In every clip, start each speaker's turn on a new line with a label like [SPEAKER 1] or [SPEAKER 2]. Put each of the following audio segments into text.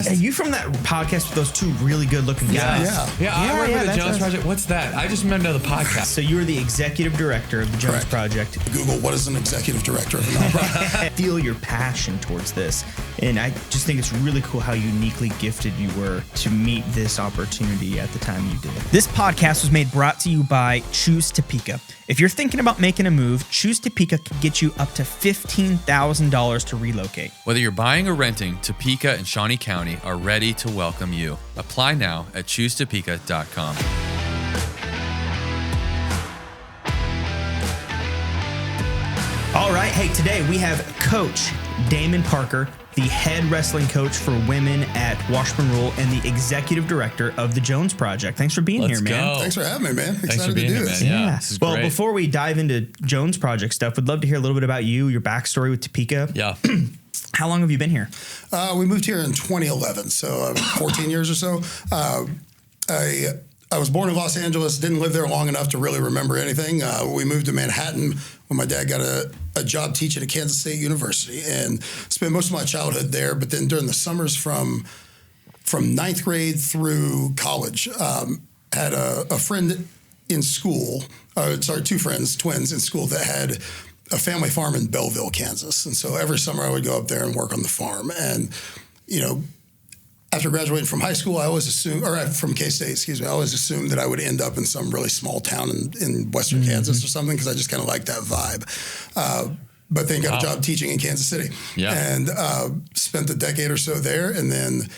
[SPEAKER 1] Are you from that podcast with those two really good-looking guys?
[SPEAKER 2] I work with the Jones Project. What's that? I just remember the podcast.
[SPEAKER 1] So you were the executive director of the Jones Project.
[SPEAKER 3] Google, what is an executive director of a nonprofit?
[SPEAKER 1] I feel your passion towards this, and I just think it's really cool how uniquely gifted you were to meet this opportunity at the time you did. This podcast was brought to you by Choose Topeka. If you're thinking about making a move, Choose Topeka can get you up to $15,000 to relocate.
[SPEAKER 2] Whether you're buying or renting, Topeka and Shawnee County are ready to welcome you. Apply now at choosetopeka.com.
[SPEAKER 1] All right. Hey, today we have Coach Damon Parker, the head wrestling coach for women at Washburn Rural and the executive director of the Jones Project. Thanks for being here, man.
[SPEAKER 3] Thanks for having me, man.
[SPEAKER 2] Excited to do this. Yeah. This is
[SPEAKER 1] well,
[SPEAKER 2] great.
[SPEAKER 1] Before we dive into Jones Project stuff, we'd love to hear a little bit about you, your backstory with Topeka.
[SPEAKER 2] Yeah.
[SPEAKER 1] How long have you been here?
[SPEAKER 3] We moved here in 2011, so 14 years or so. I was born in Los Angeles, didn't live there long enough to really remember anything. We moved to Manhattan when my dad got a job teaching at Kansas State University and spent most of my childhood there. But then during the summers from ninth grade through college, had a friend in school, two friends, twins in school that had a family farm in Belleville, Kansas. And so every summer I would go up there and work on the farm. And, after graduating from high school, from K-State, I always assumed that I would end up in some really small town in western Kansas or something because I just kind of liked that vibe. But then got a job teaching in Kansas City and spent a decade or so there. And then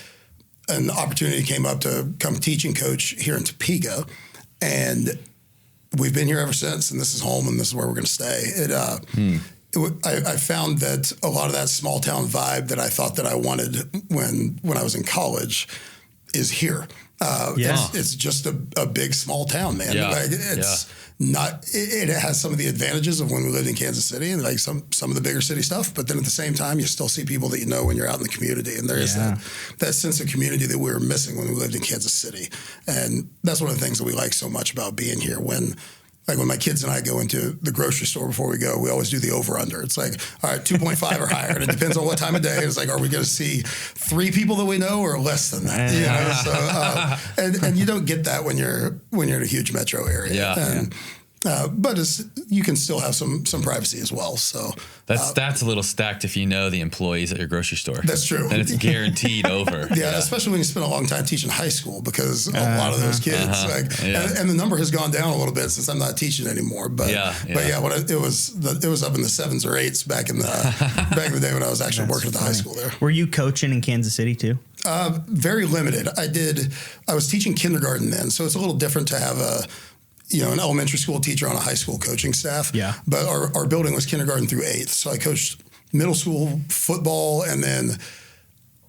[SPEAKER 3] an opportunity came up to come teach and coach here in Topeka. And we've been here ever since, and this is home, and this is where we're going to stay. I found that a lot of that small town vibe that I thought that I wanted when I was in college is here. It's just a big small town, man. It has some of the advantages of when we lived in Kansas City and like some of the bigger city stuff, but then at the same time you still see people that you know when you're out in the community, and there is that sense of community that we were missing when we lived in Kansas City. And that's one of the things that we like so much about being here. When my kids and I go into the grocery store before we go, we always do the over-under. It's like, all right, 2.5 or higher. And it depends on what time of day. It's like, are we going to see 3 people that we know or less than that? So, and you don't get that when you're in a huge metro area. But you can still have some privacy as well. So
[SPEAKER 2] that's a little stacked if you know the employees at your grocery store.
[SPEAKER 3] That's true.
[SPEAKER 2] And it's guaranteed over.
[SPEAKER 3] Especially when you spend a long time teaching high school, because a lot of those kids and the number has gone down a little bit since I'm not teaching anymore. But it was up in the 7s or 8s back in the day when I was actually working at the high school there.
[SPEAKER 1] Were you coaching in Kansas City too?
[SPEAKER 3] Very limited. I was teaching kindergarten then, so it's a little different to have an elementary school teacher on a high school coaching staff. Yeah. But our building was kindergarten through 8th. So I coached middle school football, and then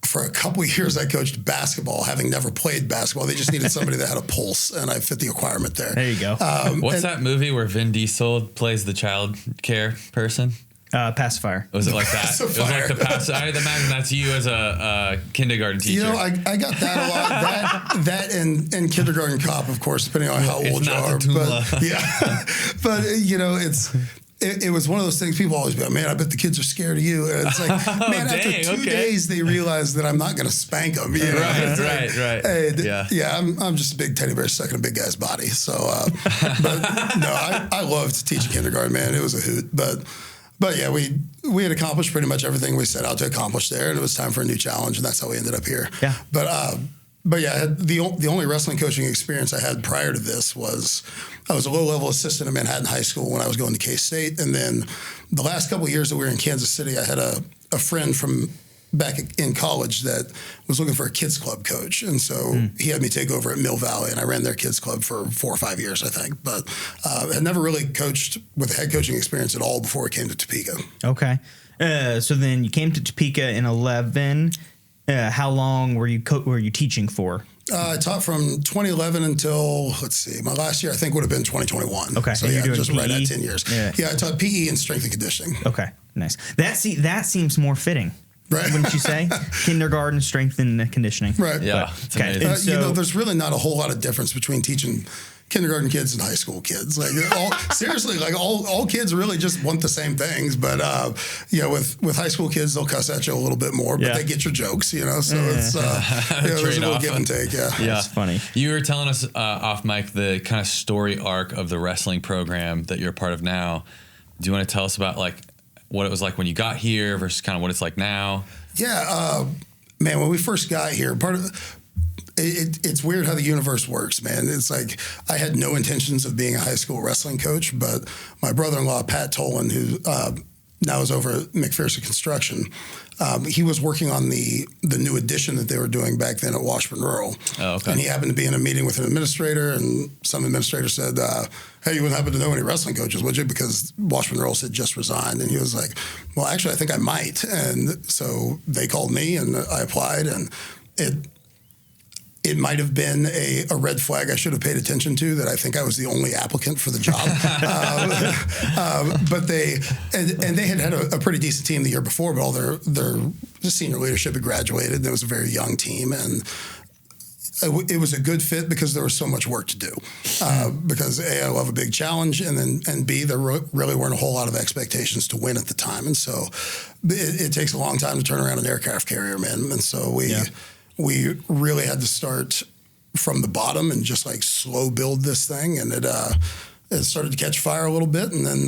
[SPEAKER 3] for a couple of years I coached basketball, having never played basketball. They just needed somebody that had a pulse, and I fit the requirement there.
[SPEAKER 1] There you go.
[SPEAKER 2] What's that movie where Vin Diesel plays the child care person?
[SPEAKER 1] Pacifier.
[SPEAKER 2] Was it like that? Pacifier. It was like the pacifier. I'd imagine that's you as a kindergarten teacher.
[SPEAKER 3] I got that a lot. that and kindergarten cop, of course, depending on how old you are. But it was one of those things. People always be like, man, I bet the kids are scared of you. And it's like, man, after 2 days, they realize that I'm not going to spank them.
[SPEAKER 2] Right.
[SPEAKER 3] Hey, I'm just a big teddy bear stuck in a big guy's body. So, I loved teaching kindergarten, man. It was a hoot. But yeah, we had accomplished pretty much everything we set out to accomplish there, and it was time for a new challenge, and that's how we ended up here. Yeah. But yeah, the only wrestling coaching experience I had prior to this was I was a low-level assistant at Manhattan High School when I was going to K-State, and then the last couple of years that we were in Kansas City, I had a friend from back in college that was looking for a kids club coach. And so he had me take over at Mill Valley, and I ran their kids club for 4 or 5 years, I think. But had never really coached with head coaching experience at all before I came to Topeka. Okay.
[SPEAKER 1] So then you came to Topeka in 11. How long were you teaching for?
[SPEAKER 3] I taught from 2011 until, let's see, my last year I think would have been 2021.
[SPEAKER 1] Okay.
[SPEAKER 3] So yeah, just right at 10 years. Yeah, I taught PE and strength and conditioning.
[SPEAKER 1] Okay, nice. That seems more fitting.
[SPEAKER 3] Right.
[SPEAKER 1] Wouldn't you say? Kindergarten, strength and conditioning.
[SPEAKER 3] Right.
[SPEAKER 2] Yeah.
[SPEAKER 3] Okay. There's really not a whole lot of difference between teaching kindergarten kids and high school kids. Like seriously, like all kids really just want the same things. But with high school kids, they'll cuss at you a little bit more, but they get your jokes, So it's there's a little give and take. Yeah,
[SPEAKER 1] that's funny.
[SPEAKER 2] You were telling us off mic the kind of story arc of the wrestling program that you're a part of now. Do you want to tell us about like what it was like when you got here versus kind of what it's like now?
[SPEAKER 3] Yeah, man, when we first got here, it's weird how the universe works, man. It's like I had no intentions of being a high school wrestling coach, but my brother-in-law, Pat Tolan, who now is over at McPherson Construction, he was working on the new addition that they were doing back then at Washburn Rural.
[SPEAKER 2] Oh, okay.
[SPEAKER 3] And he happened to be in a meeting with an administrator, and some administrator said, hey, you wouldn't happen to know any wrestling coaches, would you? Because Washburn Rural had just resigned. And he was like, well, actually, I think I might. And so they called me, and I applied, and it might have been a red flag I should have paid attention to, that I think I was the only applicant for the job. But they had a pretty decent team the year before, but all their senior leadership had graduated, and it was a very young team. And it was a good fit because there was so much work to do. Because A, I love a big challenge, and B, there really weren't a whole lot of expectations to win at the time. And so it takes a long time to turn around an aircraft carrier, man. And so we really had to start from the bottom and just like slow build this thing. And it started to catch fire a little bit. And then,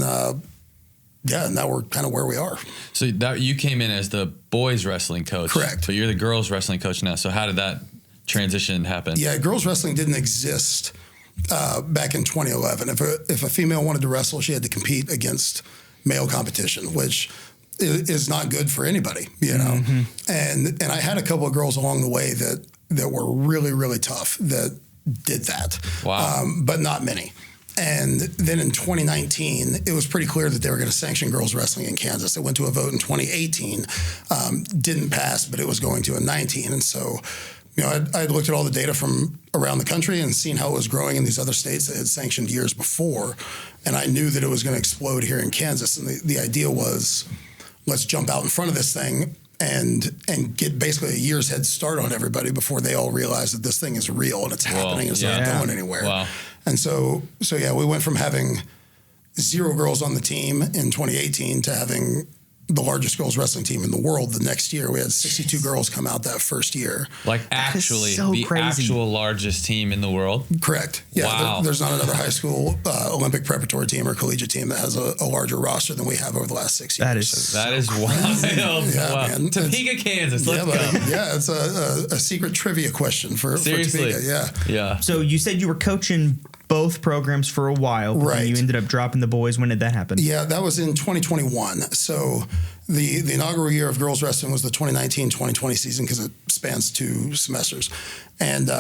[SPEAKER 3] now we're kind of where we are. So
[SPEAKER 2] you came in as the boys wrestling coach.
[SPEAKER 3] Correct.
[SPEAKER 2] But you're the girls wrestling coach now. So how did that transition happen?
[SPEAKER 3] Yeah, girls wrestling didn't exist back in 2011. If a female wanted to wrestle, she had to compete against male competition, which is not good for anybody,
[SPEAKER 1] Mm-hmm.
[SPEAKER 3] And I had a couple of girls along the way that were really, really tough that did that.
[SPEAKER 2] Wow.
[SPEAKER 3] But not many. And then in 2019, it was pretty clear that they were going to sanction girls wrestling in Kansas. It went to a vote in 2018, didn't pass, but it was going to in 19. And so, I'd looked at all the data from around the country and seen how it was growing in these other states that had sanctioned years before. And I knew that it was going to explode here in Kansas. And the idea was, let's jump out in front of this thing and get basically a year's head start on everybody before they all realize that this thing is real and it's happening and it's not going anywhere.
[SPEAKER 2] Wow.
[SPEAKER 3] And so we went from having 0 girls on the team in 2018 to having the largest girls wrestling team in the world the next year. We had 62 girls come out that first year.
[SPEAKER 2] Like actually
[SPEAKER 1] so
[SPEAKER 2] the
[SPEAKER 1] crazy.
[SPEAKER 2] actual largest team in the world?
[SPEAKER 3] Correct. Yeah.
[SPEAKER 2] Wow.
[SPEAKER 3] There's not another high school Olympic preparatory team or collegiate team that has a larger roster than we have over the last 6 years.
[SPEAKER 2] That is wild.
[SPEAKER 3] Yeah,
[SPEAKER 2] wow.
[SPEAKER 3] man.
[SPEAKER 2] Topeka, Kansas. Let's go.
[SPEAKER 3] Yeah, it's a secret trivia question for
[SPEAKER 2] Seriously.
[SPEAKER 3] Topeka. Yeah.
[SPEAKER 1] So you said you were coaching both programs for a while, but then you ended up dropping the boys. When did that happen?
[SPEAKER 3] Yeah, that was in 2021. So the inaugural year of girls wrestling was the 2019-2020 season because it spans 2 semesters. And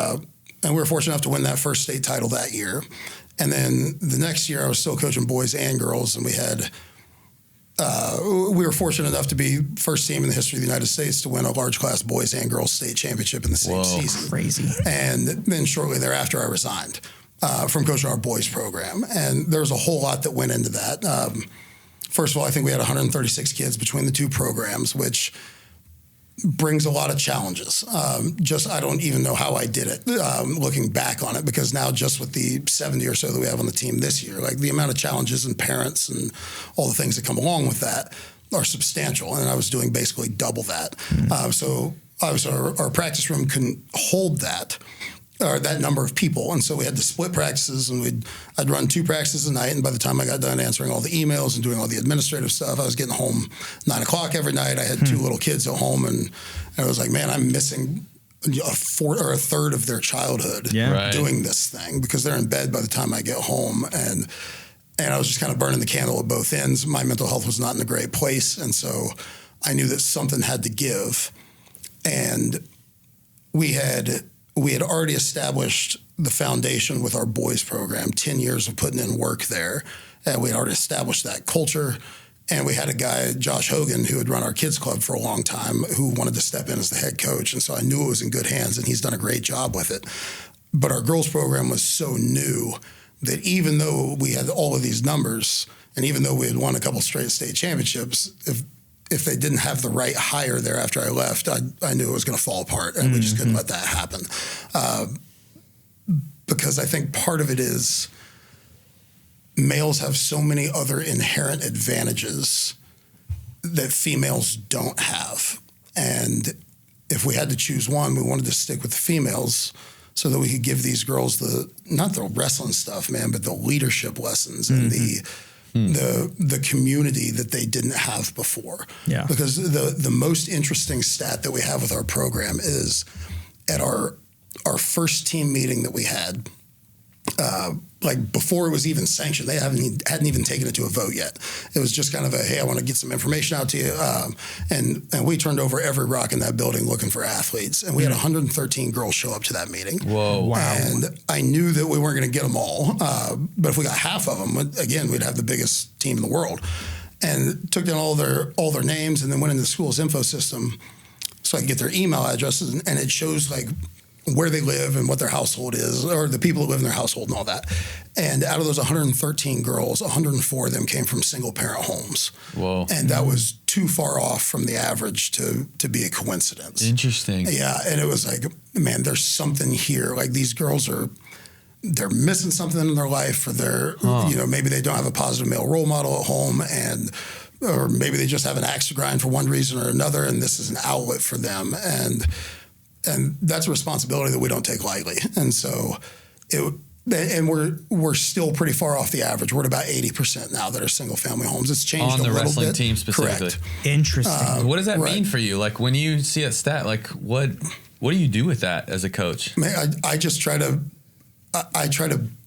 [SPEAKER 3] we were fortunate enough to win that first state title that year. And then the next year I was still coaching boys and girls, and we were fortunate enough to be first team in the history of the United States to win a large class boys and girls state championship in the same season.
[SPEAKER 1] Crazy.
[SPEAKER 3] And then shortly thereafter I resigned from coaching our boys program. And there was a whole lot that went into that. First of all, I think we had 136 kids between the 2 programs, which brings a lot of challenges. I don't even know how I did it, looking back on it, because now just with the 70 or so that we have on the team this year, like the amount of challenges and parents and all the things that come along with that are substantial. And I was doing basically double that. So obviously our practice room couldn't hold that. Or that number of people. And so we had to split practices, and I'd run 2 practices a night. And by the time I got done answering all the emails and doing all the administrative stuff, I was getting home 9 o'clock every night. I had 2 little kids at home, and I was like, man, I'm missing a third of their childhood doing this thing, because they're in bed by the time I get home. And I was just kind of burning the candle at both ends. My mental health was not in a great place. And so I knew that something had to give. And we had already established the foundation with our boys program, 10 years of putting in work there. And we had already established that culture. And we had a guy, Josh Hogan, who had run our kids club for a long time, who wanted to step in as the head coach. And so I knew it was in good hands, and he's done a great job with it. But our girls program was so new that even though we had all of these numbers, and even though we had won a couple straight state championships, if they didn't have the right hire there after I left, I knew it was going to fall apart, and we just couldn't let that happen. because I think part of it is males have so many other inherent advantages that females don't have. And if we had to choose one, we wanted to stick with the females so that we could give these girls not the wrestling stuff, man, but the leadership lessons and the community that they didn't have before.
[SPEAKER 1] Yeah.
[SPEAKER 3] Because the most interesting stat that we have with our program is at our first team meeting that we had, like before it was even sanctioned, they hadn't even taken it to a vote yet. It was just kind of hey, I want to get some information out to you. And we turned over every rock in that building looking for athletes. And we had 113 girls show up to that meeting.
[SPEAKER 2] Whoa.
[SPEAKER 1] Wow.
[SPEAKER 3] And I knew that we weren't going to get them all. But if we got half of them, again, we'd have the biggest team in the world. And took down all their names and then went into the school's info system so I could get their email addresses. And it shows like where they live and what their household is, or the people that live in their household and all that. And out of those 113 girls, 104 of them came from single parent homes.
[SPEAKER 2] Whoa.
[SPEAKER 3] And that was too far off from the average to be a coincidence.
[SPEAKER 2] Interesting.
[SPEAKER 3] Yeah. And it was like, man, there's something here. Like these girls they're missing something in their life, or maybe they don't have a positive male role model at home, or maybe they just have an axe to grind for one reason or another. And this is an outlet for them. And that's a responsibility that we don't take lightly. And so we're still pretty far off the average. We're at about 80% now that are single family homes. It's changed
[SPEAKER 2] on
[SPEAKER 3] a
[SPEAKER 2] the
[SPEAKER 3] little
[SPEAKER 2] wrestling
[SPEAKER 3] bit.
[SPEAKER 2] team specifically.
[SPEAKER 3] Correct.
[SPEAKER 1] Interesting.
[SPEAKER 2] What does that mean for you? Like when you see a stat, like what do you do with that as a coach?
[SPEAKER 3] Man, I just try to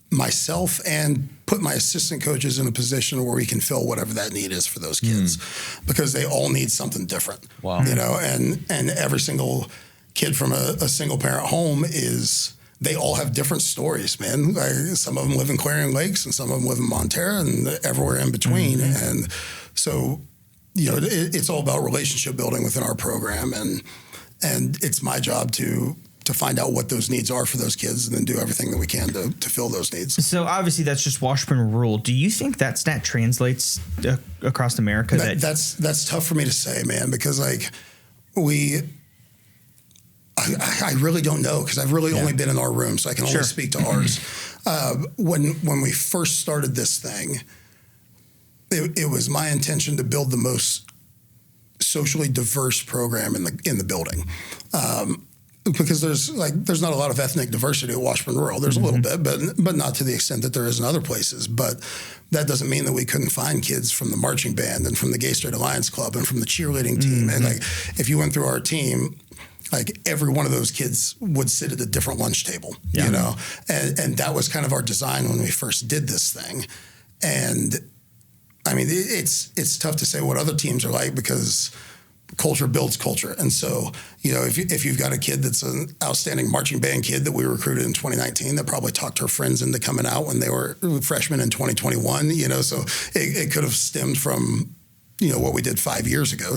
[SPEAKER 3] myself and put my assistant coaches in a position where we can fill whatever that need is for those kids, because they all need something different.
[SPEAKER 2] Wow.
[SPEAKER 3] And every single kid from a single parent home they all have different stories, man. Like, some of them live in Clarion Lakes and some of them live in Montana and everywhere in between. And so, it's all about relationship building within our program. And it's my job to find out what those needs are for those kids and then do everything that we can to fill those needs.
[SPEAKER 1] So obviously that's just Washburn rural. Do you think that stat translates across America?
[SPEAKER 3] That's tough for me to say, man, because like I really don't know, because I've really only been in our room, so I can only speak to ours. When we first started this thing, it was my intention to build the most socially diverse program in the building. Because there's not a lot of ethnic diversity at Washburn Rural. There's a little bit, but not to the extent that there is in other places. But that doesn't mean that we couldn't find kids from the marching band and from the Gay Straight Alliance Club and from the cheerleading team. And like, if you went through our team, like every one of those kids would sit at a different lunch table, and that was kind of our design when we first did this thing. And I mean, it's tough to say what other teams are like, because culture builds culture. And so, if you've got a kid that's an outstanding marching band kid that we recruited in 2019, that probably talked her friends into coming out when they were freshmen in 2021, so it could have stemmed from, what we did 5 years ago.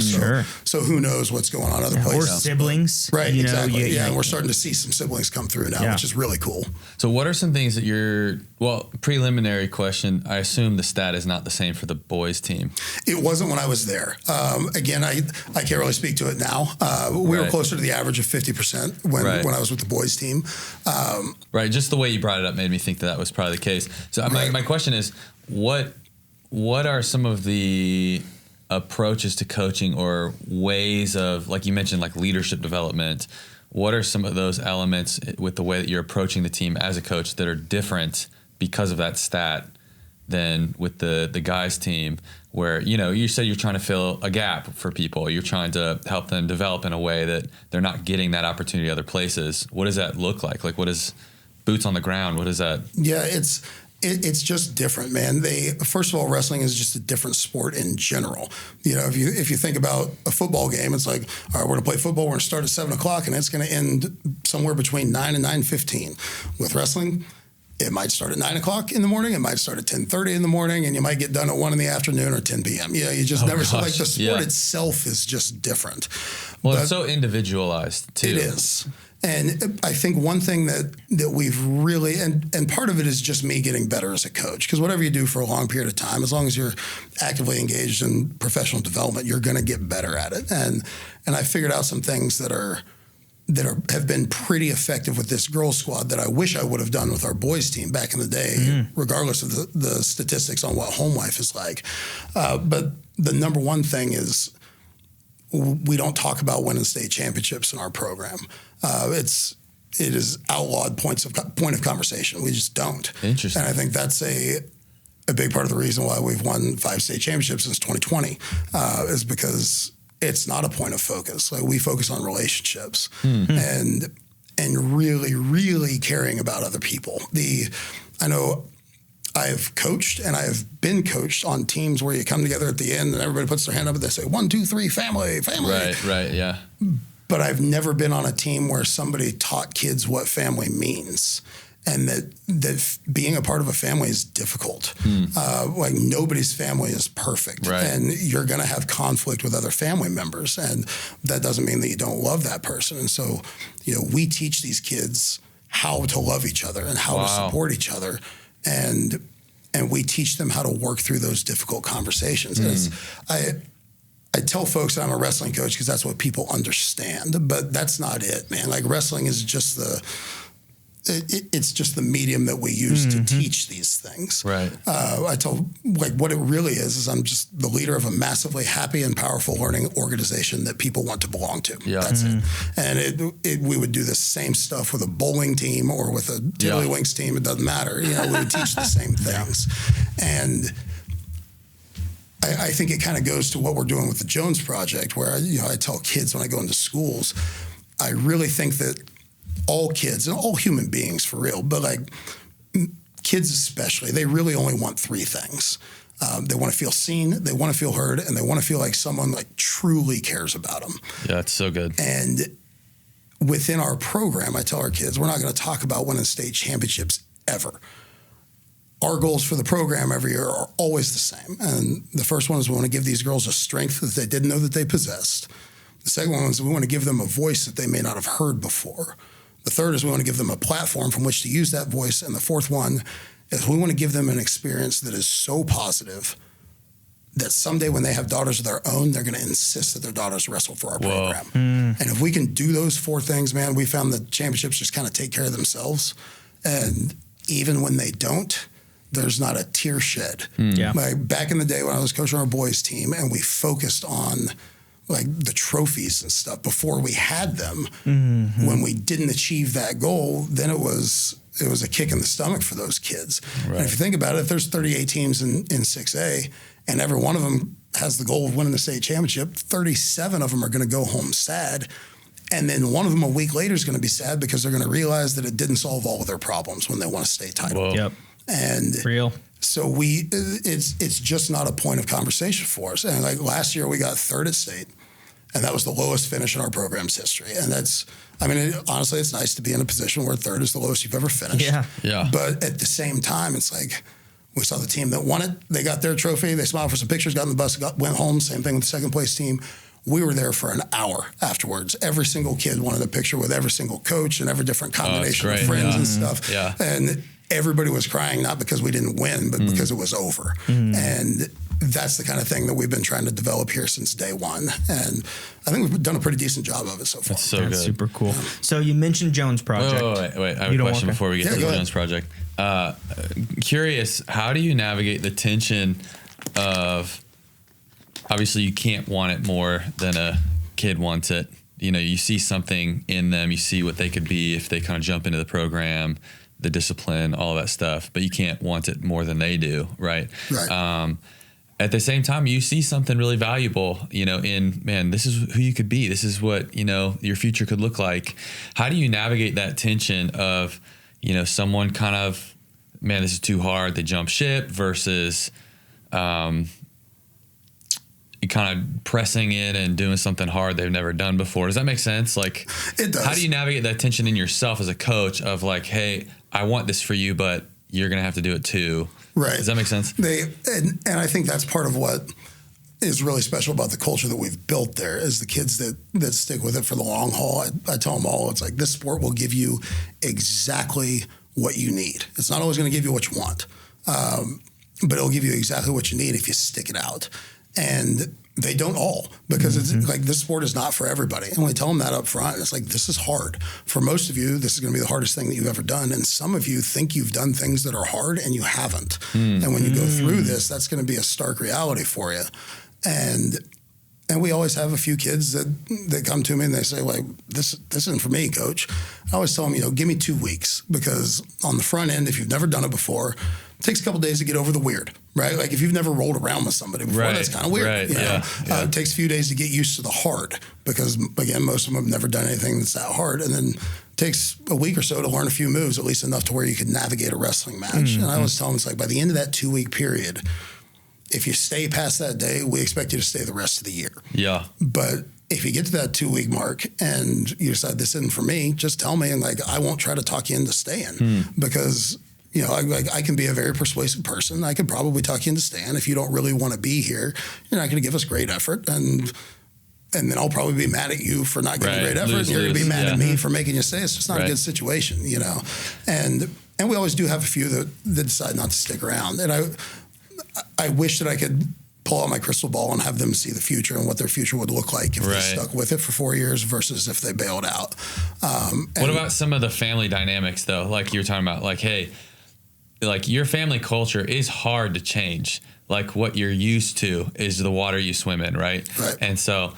[SPEAKER 3] So who knows what's going on other places.
[SPEAKER 1] Or siblings.
[SPEAKER 3] Right, exactly. And we're starting to see some siblings come through now, which is really cool.
[SPEAKER 2] So what are some things that preliminary question, I assume the stat is not the same for the boys team.
[SPEAKER 3] It wasn't when I was there. Again, I can't really speak to it now. We were closer to the average of 50% when I was with the boys team.
[SPEAKER 2] Right, just the way you brought it up made me think that was probably the case. So my question is, what are some of the approaches to coaching or ways of, like you mentioned, like leadership development? What are some of those elements with the way that you're approaching the team as a coach that are different because of that stat than with the guys team, where, you said you're trying to fill a gap for people. You're trying to help them develop in a way that they're not getting that opportunity other places. What does that look like? Like, what is boots on the ground? What is that?
[SPEAKER 3] Yeah, it's just different, man. First of all, wrestling is just a different sport in general. If you think about a football game, it's like, all right, we're gonna play football. We're gonna start at 7:00 and it's gonna end somewhere between 9 and 9:15. With wrestling, it might start at 9:00 in the morning. It might start at 10:30 in the morning, and you might get done at 1 in the afternoon or 10 p.m. You just never. So like the sport itself is just different.
[SPEAKER 2] Well, it's so individualized too.
[SPEAKER 3] It is. And I think one thing that we've really, and part of it is just me getting better as a coach, because whatever you do for a long period of time, as long as you're actively engaged in professional development, you're going to get better at it. And I figured out some things that are have been pretty effective with this girls squad that I wish I would have done with our boys team back in the day, regardless of the statistics on what home life is like. But the number one thing is we don't talk about winning state championships in our program. It is outlawed point of conversation. We just don't.
[SPEAKER 2] Interesting.
[SPEAKER 3] And I think that's a big part of the reason why we've won 5 state championships since 2020 is because it's not a point of focus. Like, we focus on relationships and really, really caring about other people. I know I've coached and I have been coached on teams where you come together at the end and everybody puts their hand up and they say 1, 2, 3, family.
[SPEAKER 2] Right, yeah.
[SPEAKER 3] But I've never been on a team where somebody taught kids what family means. And that being a part of a family is difficult. Like, nobody's family is perfect.
[SPEAKER 2] Right.
[SPEAKER 3] And you're going to have conflict with other family members. And that doesn't mean that you don't love that person. And so, we teach these kids how to love each other and how to support each other. And we teach them how to work through those difficult conversations. I tell folks that I'm a wrestling coach because that's what people understand. But that's not it, man. Like, wrestling is just it's just the medium that we use to teach these things.
[SPEAKER 2] Right.
[SPEAKER 3] I tell, like, what it really is I'm just the leader of a massively happy and powerful learning organization that people want to belong to.
[SPEAKER 2] Yeah.
[SPEAKER 3] That's it. And we would do the same stuff with a bowling team or with a Tiddlywinks team. It doesn't matter. We would teach the same things. And I think it kind of goes to what we're doing with the Jones Project, where I tell kids when I go into schools, I really think that all kids and all human beings, for real, but like kids especially, they really only want 3 things. They want to feel seen, they want to feel heard, and they want to feel like someone like truly cares about them.
[SPEAKER 2] Yeah, that's so good.
[SPEAKER 3] And within our program, I tell our kids, we're not going to talk about winning state championships ever. Our goals for the program every year are always the same. And the first one is we want to give these girls a strength that they didn't know that they possessed. The second one is we want to give them a voice that they may not have heard before. The third is we want to give them a platform from which to use that voice. And the fourth one is we want to give them an experience that is so positive that someday when they have daughters of their own, they're going to insist that their daughters wrestle for our program. And if we can do those 4 things, man, we found that championships just kind of take care of themselves. And even when they don't, there's not a tear shed.
[SPEAKER 1] Yeah.
[SPEAKER 3] Like, back in the day when I was coaching our boys team and we focused on like the trophies and stuff before we had them, when we didn't achieve that goal, then it was a kick in the stomach for those kids. Right. And if you think about it, if there's 38 teams in 6A and every one of them has the goal of winning the state championship, 37 of them are going to go home sad. And then one of them a week later is going to be sad because they're going to realize that it didn't solve all of their problems when they won a state title.
[SPEAKER 2] Whoa.
[SPEAKER 1] Yep.
[SPEAKER 3] And
[SPEAKER 1] real.
[SPEAKER 3] So it's just not a point of conversation for us. And like last year we got 3rd at state, and that was the lowest finish in our program's history. And honestly, it's nice to be in a position where 3rd is the lowest you've ever finished.
[SPEAKER 2] Yeah.
[SPEAKER 3] But at the same time, it's like we saw the team that won it. They got their trophy. They smiled for some pictures, got in the bus, went home. Same thing with the second place team. We were there for an hour afterwards. Every single kid wanted a picture with every single coach and every different combination of friends and stuff.
[SPEAKER 2] Yeah.
[SPEAKER 3] And everybody was crying, not because we didn't win, but because it was over. And that's the kind of thing that we've been trying to develop here since day one. And I think we've done a pretty decent job of it so far.
[SPEAKER 2] That's so
[SPEAKER 1] That's
[SPEAKER 2] good.
[SPEAKER 1] super cool. So you mentioned Jones Project.
[SPEAKER 2] Wait. I have a question before we get to the
[SPEAKER 3] go ahead.
[SPEAKER 2] Jones Project. Curious, how do you navigate the tension of, obviously you can't want it more than a kid wants it. You see something in them, you see what they could be if they kind of jump into the program, the discipline, all that stuff, but you can't want it more than they do, right?
[SPEAKER 3] Right.
[SPEAKER 2] At the same time, you see something really valuable, in, man, this is who you could be. This is what, your future could look like. How do you navigate that tension of, someone kind of, man, this is too hard, they jump ship versus you kind of pressing in and doing something hard they've never done before? Does that make sense? Like,
[SPEAKER 3] it does.
[SPEAKER 2] How do you navigate that tension in yourself as a coach of like, hey, I want this for you, but you're going to have to do it too?
[SPEAKER 3] Right.
[SPEAKER 2] Does that make sense?
[SPEAKER 3] And I think that's part of what is really special about the culture that we've built there is the kids that stick with it for the long haul. I tell them all, it's like this sport will give you exactly what you need. It's not always going to give you what you want, but it'll give you exactly what you need if you stick it out. And they don't all, because it's like this sport is not for everybody. And we tell them that up front. It's like, this is hard. For most of you, this is going to be the hardest thing that you've ever done. And some of you think you've done things that are hard and you haven't. And when you go through this, that's going to be a stark reality for you. And we always have a few kids that come to me and they say, like, this isn't for me, coach. I always tell them, give me 2 weeks, because on the front end, if you've never done it before, it takes a couple of days to get over the weird, right? Like if you've never rolled around with somebody before, that's kind of weird.
[SPEAKER 2] Right,
[SPEAKER 3] It takes a few days to get used to the hard, because again, most of them have never done anything that's that hard. And then it takes a week or so to learn a few moves, at least enough to where you can navigate a wrestling match. And I always tell them, it's like, by the end of that 2 week period, if you stay past that day, we expect you to stay the rest of the year. Yeah. But if you get to that 2 week mark and you decide this isn't for me, just tell me, and like, I won't try to talk you into staying, because I can be a very persuasive person. I could probably talk you into staying. If you don't really want to be here, you're not going to give us great effort, and then I'll probably be mad at you for not giving great effort, and you're going to be mad at me for making you stay. It's just not a good situation, And we always do have a few that decide not to stick around, and I wish that I could pull out my crystal ball and have them see the future and what their future would look like if they stuck with it for 4 years versus if they bailed out.
[SPEAKER 2] What about some of the family dynamics, though? Like you were talking about, like, hey, like your family culture is hard to change. Like what you're used to is the water you swim in, right? And so,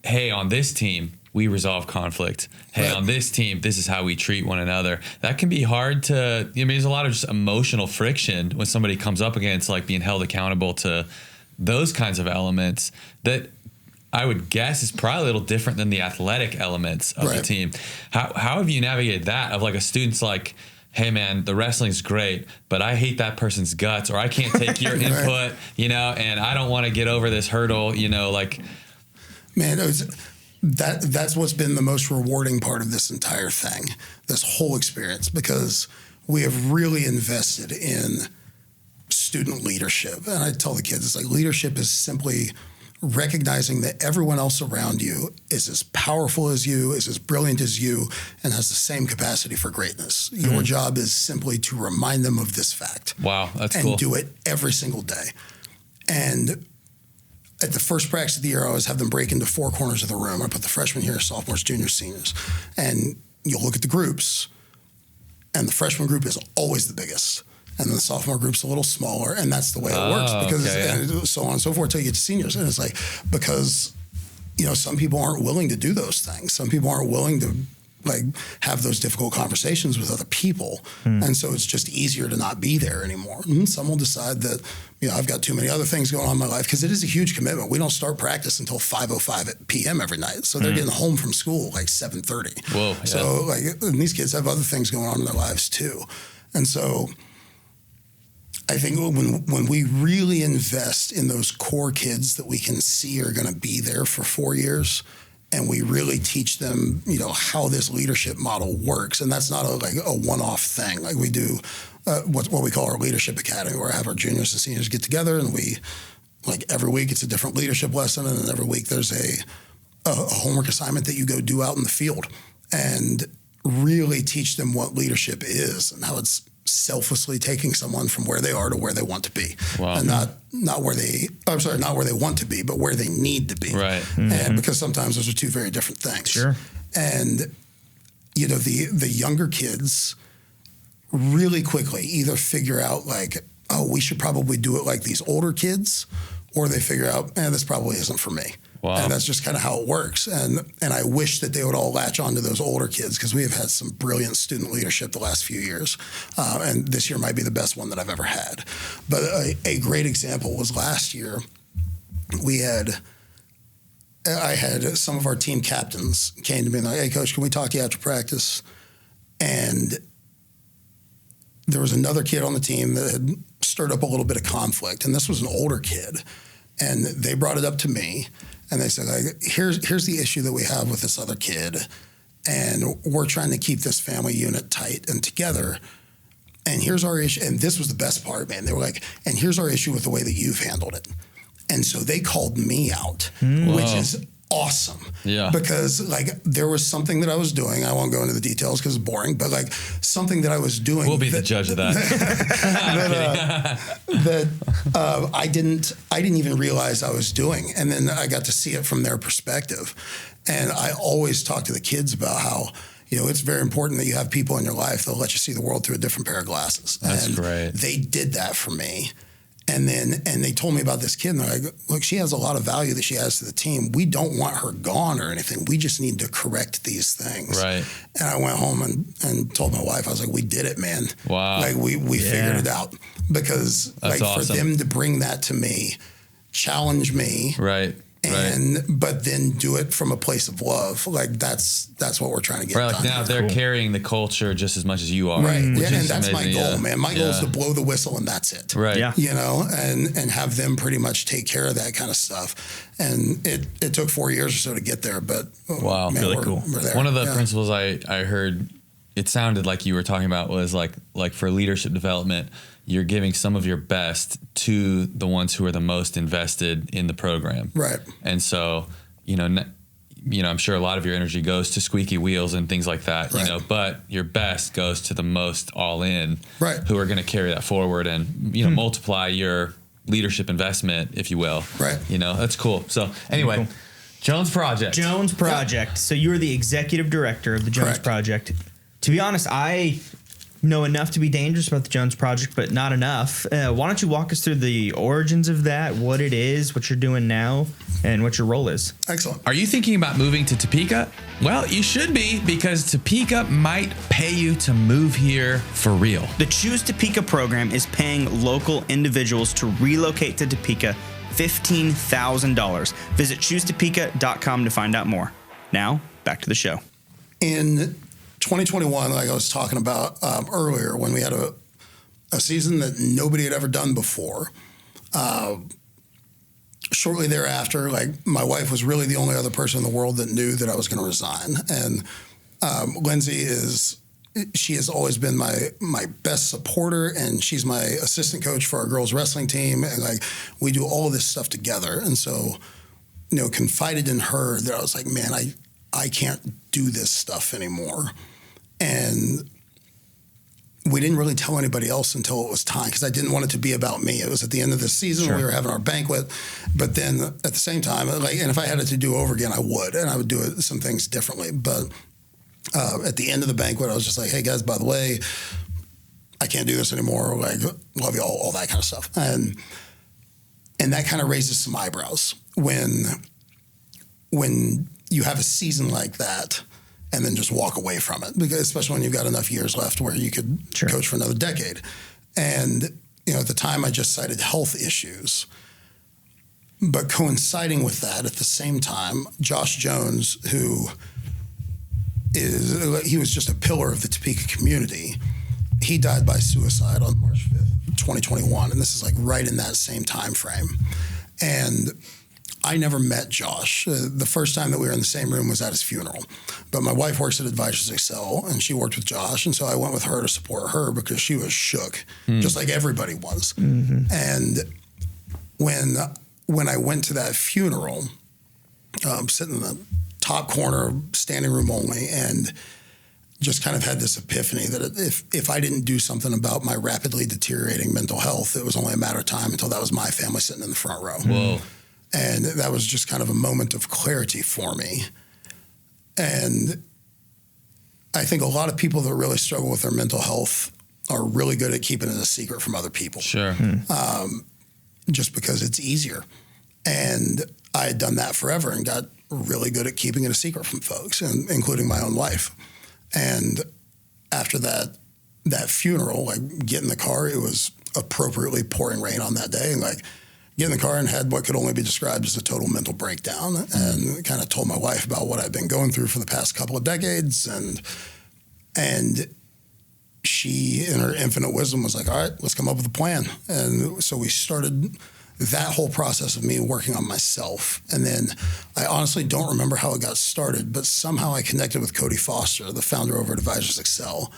[SPEAKER 2] hey, on this team, we resolve conflict. Hey, on this team, this is how we treat one another. That can be hard to, there's a lot of just emotional friction when somebody comes up against like being held accountable to those kinds of elements that I would guess is probably a little different than the athletic elements of the team. How have you navigated that of like a student's like, hey man, the wrestling's great, but I hate that person's guts, or I can't take your input, and I don't want to get over this hurdle, like.
[SPEAKER 3] Man, that's what's been the most rewarding part of this entire thing, this whole experience, because we have really invested in student leadership. And I tell the kids, it's like leadership is simply recognizing that everyone else around you is as powerful as you, is as brilliant as you, and has the same capacity for greatness. Your job is simply to remind them of this fact.
[SPEAKER 2] Wow, that's cool.
[SPEAKER 3] And do it every single day. And at the first practice of the year, I always have them break into 4 corners of the room. I put the freshmen here, sophomores, juniors, seniors. And you'll look at the groups, and the freshman group is always the biggest. And then the sophomore group's a little smaller, and that's the way it works, because and so on and so forth until you get to seniors. And it's like, because, some people aren't willing to do those things. Some people aren't willing to like have those difficult conversations with other people. And so it's just easier to not be there anymore. And some will decide that, I've got too many other things going on in my life, because it is a huge commitment. We don't start practice until 5:05 p.m. every night. So they're getting home from school like 7:30. Whoa. Yeah. So and these kids have other things going on in their lives too. And so I think when we really invest in those core kids that we can see are going to be there for 4 years, and we really teach them, how this leadership model works, and that's not a one-off thing. Like we do what we call our leadership academy, where I have our juniors and seniors get together, and we, like every week, it's a different leadership lesson, and then every week there's a homework assignment that you go do out in the field, and really teach them what leadership is and how it's selflessly taking someone from where they are to where they want to be. Wow. And not where they want to be, but where they need to be. Right. And because sometimes those are two very different things. Sure. And the younger kids really quickly either figure out like, oh, we should probably do it like these older kids, or they figure out, this probably isn't for me. Wow. And that's just kind of how it works. And I wish that they would all latch on to those older kids, because we have had some brilliant student leadership the last few years. And this year might be the best one that I've ever had. But a great example was last year. I had some of our team captains came to me and like, hey, coach, can we talk to you after practice? And there was another kid on the team that had stirred up a little bit of conflict. And this was an older kid. And they brought it up to me. And they said, like, here's the issue that we have with this other kid, and we're trying to keep this family unit tight and together. And here's our issue. And this was the best part, man. They were like, and here's our issue with the way that you've handled it. And so they called me out, which is awesome.
[SPEAKER 2] Yeah.
[SPEAKER 3] Because like there was something that I was doing. I won't go into the details because it's boring, but like something that I was doing.
[SPEAKER 2] We'll be the judge of that.
[SPEAKER 3] I didn't even realize I was doing. And then I got to see it from their perspective. And I always talk to the kids about how, you know, it's very important that you have people in your life that'll let you see the world through a different pair of glasses.
[SPEAKER 2] That's
[SPEAKER 3] and
[SPEAKER 2] great.
[SPEAKER 3] They did that for me. And they told me about this kid, and they're like, look, she has a lot of value that she has to the team. We don't want her gone or anything. We just need to correct these things.
[SPEAKER 2] Right.
[SPEAKER 3] And I went home and told my wife, I was like, we did it, man.
[SPEAKER 2] Wow.
[SPEAKER 3] Like we figured it out. Because
[SPEAKER 2] That's
[SPEAKER 3] like
[SPEAKER 2] awesome.
[SPEAKER 3] for them to bring that to me, challenge me.
[SPEAKER 2] Right.
[SPEAKER 3] But then do it from a place of love. Like that's what we're trying to get
[SPEAKER 2] Right,
[SPEAKER 3] done.
[SPEAKER 2] like now they're carrying the culture just as much as you are.
[SPEAKER 3] Right.
[SPEAKER 2] Which
[SPEAKER 3] Yeah, and
[SPEAKER 2] is
[SPEAKER 3] that's
[SPEAKER 2] amazing.
[SPEAKER 3] my goal, man. My goal is to blow the whistle and that's it.
[SPEAKER 2] Right.
[SPEAKER 1] Yeah.
[SPEAKER 3] You know, and have them pretty much take care of that kind of stuff. And it took 4 years or so to get there, but
[SPEAKER 2] Wow.
[SPEAKER 3] man,
[SPEAKER 1] Really cool.
[SPEAKER 3] We're there.
[SPEAKER 2] One of the principles I heard, it sounded like you were talking about was like for leadership development, you're giving some of your best to the ones who are the most invested in the program.
[SPEAKER 3] Right.
[SPEAKER 2] And so, I'm sure a lot of your energy goes to squeaky wheels and things like that,
[SPEAKER 3] Right.
[SPEAKER 2] but your best goes to the most all in,
[SPEAKER 3] Right.
[SPEAKER 2] who are going to carry that forward and, multiply your leadership investment, if you will.
[SPEAKER 3] Right.
[SPEAKER 2] That's cool. So anyway,
[SPEAKER 1] Cool.
[SPEAKER 2] Jones Project.
[SPEAKER 1] Jones Project. So you are the executive director of the Jones
[SPEAKER 3] Correct.
[SPEAKER 1] Project. To be honest, I know enough to be dangerous about the Jones Project, but not enough. Why don't you walk us through the origins of that, what it is, what you're doing now, and what your role is?
[SPEAKER 3] Excellent.
[SPEAKER 2] Are you thinking about moving to Topeka? Well, you should be, because Topeka might pay you to move here for real.
[SPEAKER 1] The Choose Topeka program is paying local individuals to relocate to Topeka $15,000. Visit choosetopeka.com to find out more. Now, back to the show.
[SPEAKER 3] In 2021, like I was talking about earlier, when we had a season that nobody had ever done before, shortly thereafter, like my wife was really the only other person in the world that knew that I was going to resign. And Lindsay she has always been my best supporter, and she's my assistant coach for our girls wrestling team. And like we do all of this stuff together. And so, confided in her that I was like, man, I can't do this stuff anymore. And we didn't really tell anybody else until it was time, because I didn't want it to be about me. It was at the end of the season.
[SPEAKER 1] Sure.
[SPEAKER 3] We were having our banquet, but then at the same time, and if I had it to do over again, I would, and I would do some things differently. But at the end of the banquet, I was just like, hey guys, by the way, I can't do this anymore. Like, love you all that kind of stuff. And that kind of raises some eyebrows when you have a season like that and then just walk away from it, because especially when you've got enough years left where you could coach for another decade. And, at the time I just cited health issues, but coinciding with that at the same time, Josh Jones, he was just a pillar of the Topeka community. He died by suicide on March 5th, 2021. And this is like right in that same time frame. And I never met Josh. The first time that we were in the same room was at his funeral. But my wife works at Advisors Excel, and she worked with Josh. And so I went with her to support her because she was shook, just like everybody was. Mm-hmm. And when I went to that funeral, sitting in the top corner, standing room only, and just kind of had this epiphany that if I didn't do something about my rapidly deteriorating mental health, it was only a matter of time until that was my family sitting in the front row.
[SPEAKER 2] Whoa.
[SPEAKER 3] And that was just kind of a moment of clarity for me. And I think a lot of people that really struggle with their mental health are really good at keeping it a secret from other people.
[SPEAKER 2] Sure.
[SPEAKER 3] Just because it's easier. And I had done that forever and got really good at keeping it a secret from folks, and including my own wife. And after that funeral, like get in the car, it was appropriately pouring rain on that day. And like get in the car and had what could only be described as a total mental breakdown, and kind of told my wife about what I'd been going through for the past couple of decades. And she, in her infinite wisdom, was like, all right, let's come up with a plan. And so we started that whole process of me working on myself. And then I honestly don't remember how it got started, but somehow I connected with Cody Foster, the founder over at Advisors Excel.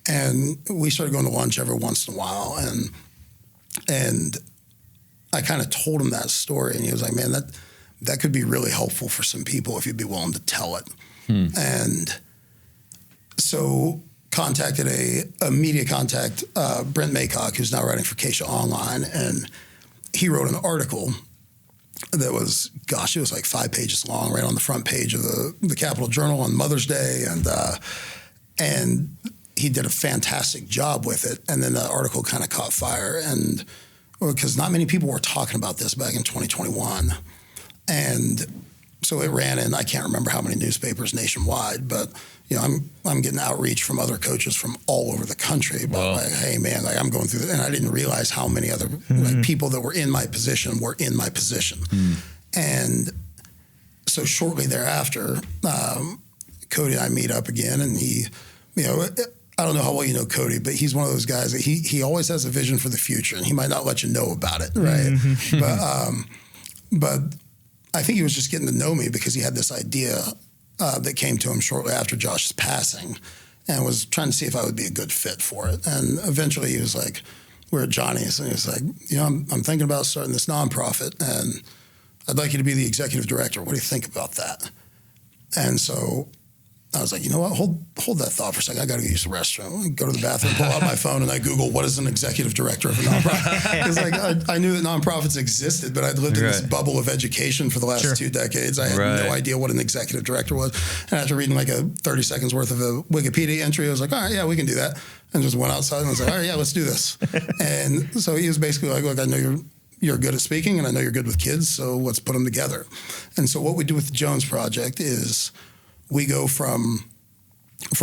[SPEAKER 3] And we started going to lunch every once in a while. And I kind of told him that story, and he was like, man, that could be really helpful for some people if you'd be willing to tell it. And so contacted a media contact, Brent Maycock, who's now writing for Keisha Online, and he wrote an article that was, gosh, it was like 5 pages long, right on the front page of the Capital Journal on Mother's Day, and he did a fantastic job with it. And then the article kind of caught fire, and because not many people were talking about this back in 2021, and so it ran in, I can't remember how many newspapers nationwide, but I'm getting outreach from other coaches from all over the country about like, hey man, like I'm going through this, and I didn't realize how many other like people that were in my position were in my position. And so shortly thereafter, Cody and I meet up again, and he, I don't know how well you know Cody, but he's one of those guys that he always has a vision for the future, and he might not let you know about it, right? But I think he was just getting to know me because he had this idea that came to him shortly after Josh's passing, and was trying to see if I would be a good fit for it. And eventually he was like, we're at Johnny's, and he was like, I'm thinking about starting this nonprofit, and I'd like you to be the executive director. What do you think about that? And so I was like, you know what? Hold that thought for a second. I got to use the restroom. I go to the bathroom, pull out my phone, and I Google what is an executive director of a nonprofit. Because I knew that nonprofits existed, but I'd lived in this bubble of education for the last 2 decades. I had no idea what an executive director was. And after reading like a 30 seconds worth of a Wikipedia entry, I was like, all right, yeah, we can do that. And just went outside and was like, all right, yeah, let's do this. And so he was basically like, look, I know you're good at speaking, and I know you're good with kids, so let's put them together. And so what we do with the Jones Project is we go from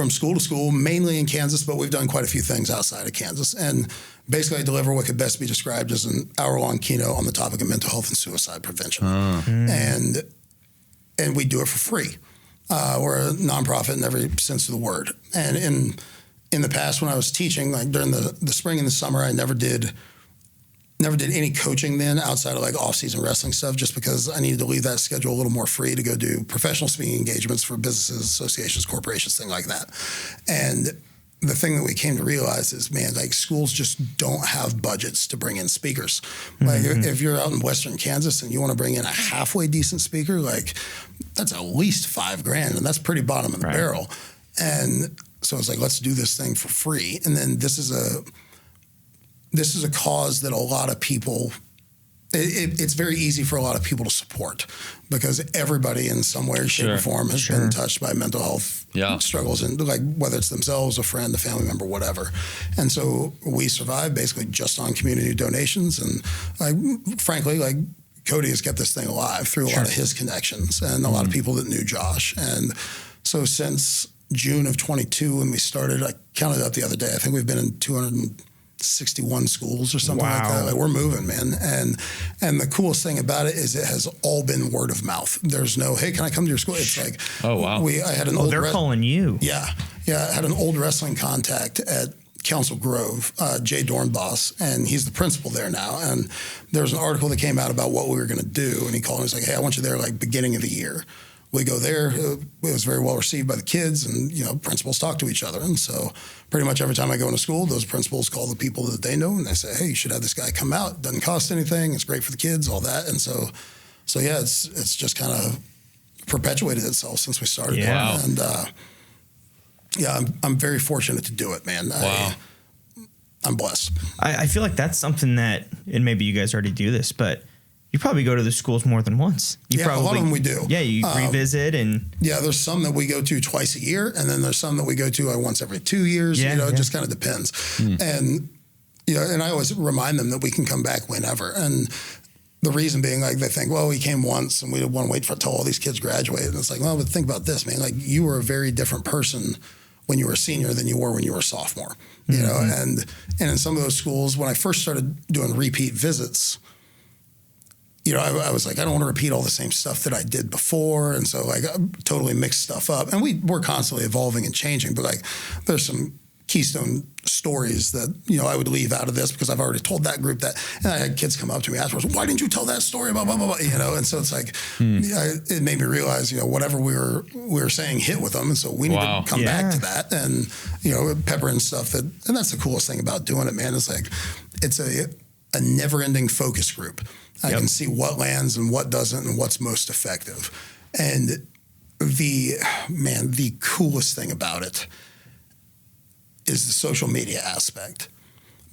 [SPEAKER 3] school to school, mainly in Kansas, but we've done quite a few things outside of Kansas. And basically I deliver what could best be described as an hour-long keynote on the topic of mental health and suicide prevention. And we do it for free. We're a nonprofit in every sense of the word. And in the past when I was teaching, like during the spring and the summer, I never did any coaching then outside of like off-season wrestling stuff, just because I needed to leave that schedule a little more free to go do professional speaking engagements for businesses, associations, corporations, things like that. And the thing that we came to realize is, man, like schools just don't have budgets to bring in speakers. Like if you're out in Western Kansas and you want to bring in a halfway decent speaker, like that's at least $5,000, and that's pretty bottom of the barrel. And so it's like, let's do this thing for free. And then this is a cause that a lot of people, it's very easy for a lot of people to support, because everybody in some way, shape, or form has been touched by mental health struggles, and like whether it's themselves, a friend, a family member, whatever. And so we survive basically just on community donations. And frankly, like Cody has kept this thing alive through a lot of his connections and a lot of people that knew Josh. And so since June of 22, when we started, I counted up the other day, I think we've been in 261 schools or something like that. Like we're moving, man. And the coolest thing about it is it has all been word of mouth. There's no, hey, can I come to your school? It's like, I had an old,
[SPEAKER 1] they're calling you.
[SPEAKER 3] Yeah. I had an old wrestling contact at Council Grove, Jay Dornbos, and he's the principal there now. And there's an article that came out about what we were going to do. And he called and he's like, hey, I want you there like beginning of the year. We go there. It was very well received by the kids, and principals talk to each other. And so pretty much every time I go into school, those principals call the people that they know, and they say, hey, you should have this guy come out. It doesn't cost anything. It's great for the kids, all that. And so yeah, it's just kind of perpetuated itself since we started.
[SPEAKER 2] Yeah.
[SPEAKER 3] And I'm very fortunate to do it, man.
[SPEAKER 2] Wow.
[SPEAKER 3] I'm blessed.
[SPEAKER 1] I feel like that's something that, and maybe you guys already do this, but you probably go to the schools more than once.
[SPEAKER 3] A lot of them we do.
[SPEAKER 1] Yeah, you revisit and...
[SPEAKER 3] Yeah, there's some that we go to twice a year, and then there's some that we go to once every 2 years. It just kind of depends. And, and I always remind them that we can come back whenever. And the reason being, like, they think, well, we came once, and we didn't want to wait until all these kids graduated. And it's like, well, but think about this, man. Like, you were a very different person when you were a senior than you were when you were a sophomore. You know, and in some of those schools, when I first started doing repeat visits, I was like, I don't want to repeat all the same stuff that I did before. And so like I totally mixed stuff up, and we're constantly evolving and changing, but like there's some keystone stories that, I would leave out of this because I've already told that group that, and I had kids come up to me afterwards, why didn't you tell that story about blah, blah, blah, and so it's like, it made me realize, whatever we were saying hit with them. And so we need to come back to that and, pepper and stuff and that's the coolest thing about doing it, man. It's like, it's a never ending focus group. I can see what lands and what doesn't and what's most effective. And the coolest thing about it is the social media aspect.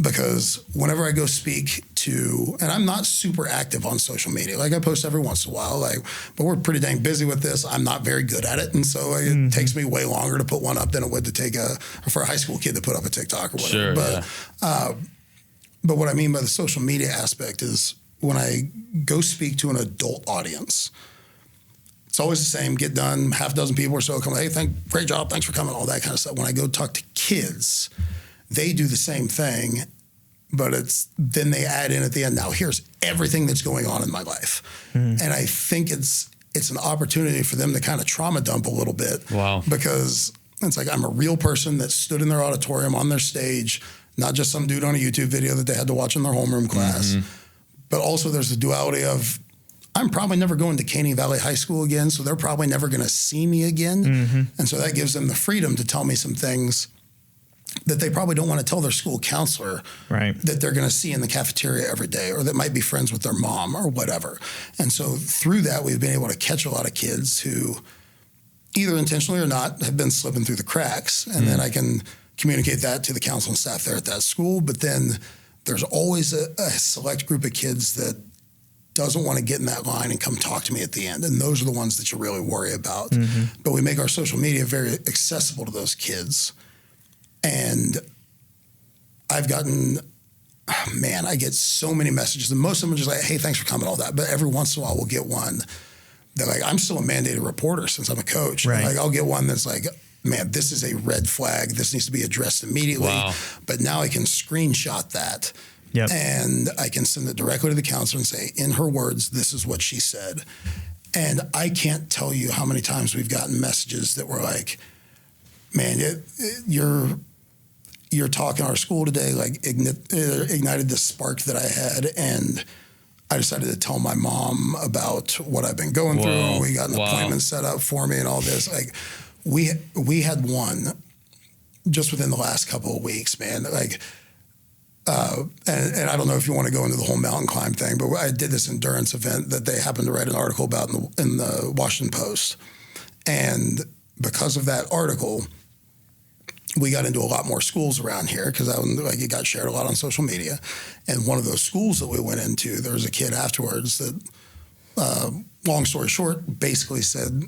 [SPEAKER 3] Because whenever I go speak to, and I'm not super active on social media, like I post every once in a while, but we're pretty dang busy with this. I'm not very good at it. And so it takes me way longer to put one up than it would for a high school kid to put up a TikTok or whatever.
[SPEAKER 2] Sure,
[SPEAKER 3] but what I mean by the social media aspect is when I go speak to an adult audience, it's always the same, get done, half a dozen people or so come, hey, great job, thanks for coming, all that kind of stuff. When I go talk to kids, they do the same thing, but then they add in at the end, now here's everything that's going on in my life. And I think it's an opportunity for them to kind of trauma dump a little bit.
[SPEAKER 2] Wow.
[SPEAKER 3] Because it's like, I'm a real person that stood in their auditorium on their stage, not just some dude on a YouTube video that they had to watch in their homeroom class. But also there's the duality of, I'm probably never going to Caney Valley High School again, so they're probably never going to see me again. And so that gives them the freedom to tell me some things that they probably don't want to tell their school counselor, that they're going to see in the cafeteria every day, or that might be friends with their mom or whatever. And so through that, we've been able to catch a lot of kids who either intentionally or not have been slipping through the cracks. And then I can communicate that to the counseling staff there at that school. But then there's always a select group of kids that doesn't want to get in that line and come talk to me at the end. And those are the ones that you really worry about. But we make our social media very accessible to those kids. And I've gotten, I get so many messages, and most of them are just like, hey, thanks for coming, all that. But every once in a while, we'll get one that, like, I'm still a mandated reporter since I'm a coach. Like, I'll get one that's like, man, this is a red flag. This needs to be addressed immediately.
[SPEAKER 2] Wow.
[SPEAKER 3] But now I can screenshot that. And I can send it directly to the counselor and say, in her words, this is what she said. And I can't tell you how many times we've gotten messages that were like, man, you're talking our school today, like ignited this spark that I had. And I decided to tell my mom about what I've been going through. And we got an appointment set up for me and all this. Like we had one just within the last couple of weeks, man. Like, and I don't know if you want to go into the whole mountain climb thing, but I did this endurance event that they happened to write an article about in the Washington Post. And because of that article, we got into a lot more schools around here because it got shared a lot on social media. And one of those schools that we went into, there was a kid afterwards that, long story short, basically said,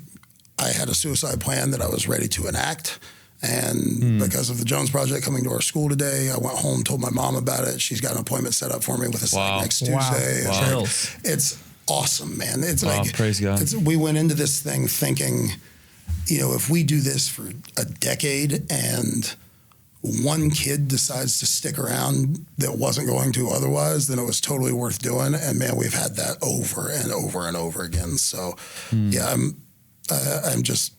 [SPEAKER 3] I had a suicide plan that I was ready to enact. And because of the Jones Project coming to our school today, I went home, told my mom about it. She's got an appointment set up for me with a psych next Tuesday. It's awesome, man. It's
[SPEAKER 2] praise God.
[SPEAKER 3] We went into this thing thinking, if we do this for a decade and one kid decides to stick around that wasn't going to otherwise, then it was totally worth doing. And man, we've had that over and over and over again. So I'm just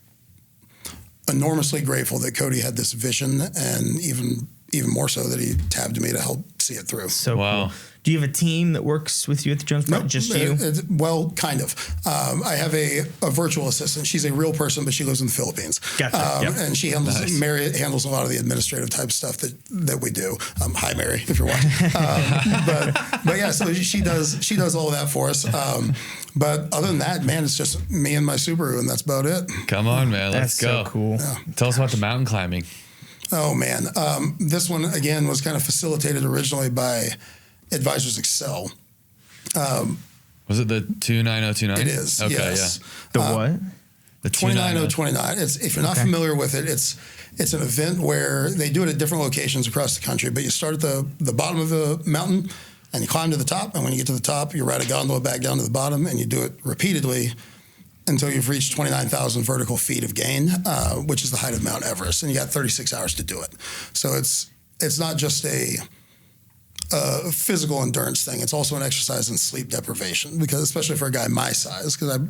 [SPEAKER 3] enormously grateful that Cody had this vision, and even more so that he tabbed me to help see it through.
[SPEAKER 1] So cool. Do you have a team that works with you at the Jones Project?
[SPEAKER 3] Nope,
[SPEAKER 1] just you?
[SPEAKER 3] Well, kind of. I have a virtual assistant. She's a real person, but she lives in the Philippines.
[SPEAKER 1] Gotcha.
[SPEAKER 3] And she handles Mary handles a lot of the administrative type stuff that we do. Hi, Mary, if you're watching. But yeah, so she does all of that for us. But other than that, man, it's just me and my Subaru, and that's about it.
[SPEAKER 2] Come on, man, let's go.
[SPEAKER 1] So cool.
[SPEAKER 2] Yeah. Tell us about the mountain climbing.
[SPEAKER 3] Oh man, this one again was kind of facilitated originally by Advisors Excel.
[SPEAKER 2] Was it the 29029?
[SPEAKER 3] It is. Okay, yes.
[SPEAKER 1] The what?
[SPEAKER 2] The
[SPEAKER 3] 29029. If you're not familiar with it, it's an event where they do it at different locations across the country. But you start at the bottom of the mountain and you climb to the top. And when you get to the top, you ride a gondola back down to the bottom, and you do it repeatedly until you've reached 29,000 vertical feet of gain, which is the height of Mount Everest. And you got 36 hours to do it. So it's not just a physical endurance thing. It's also an exercise in sleep deprivation, because especially for a guy my size, because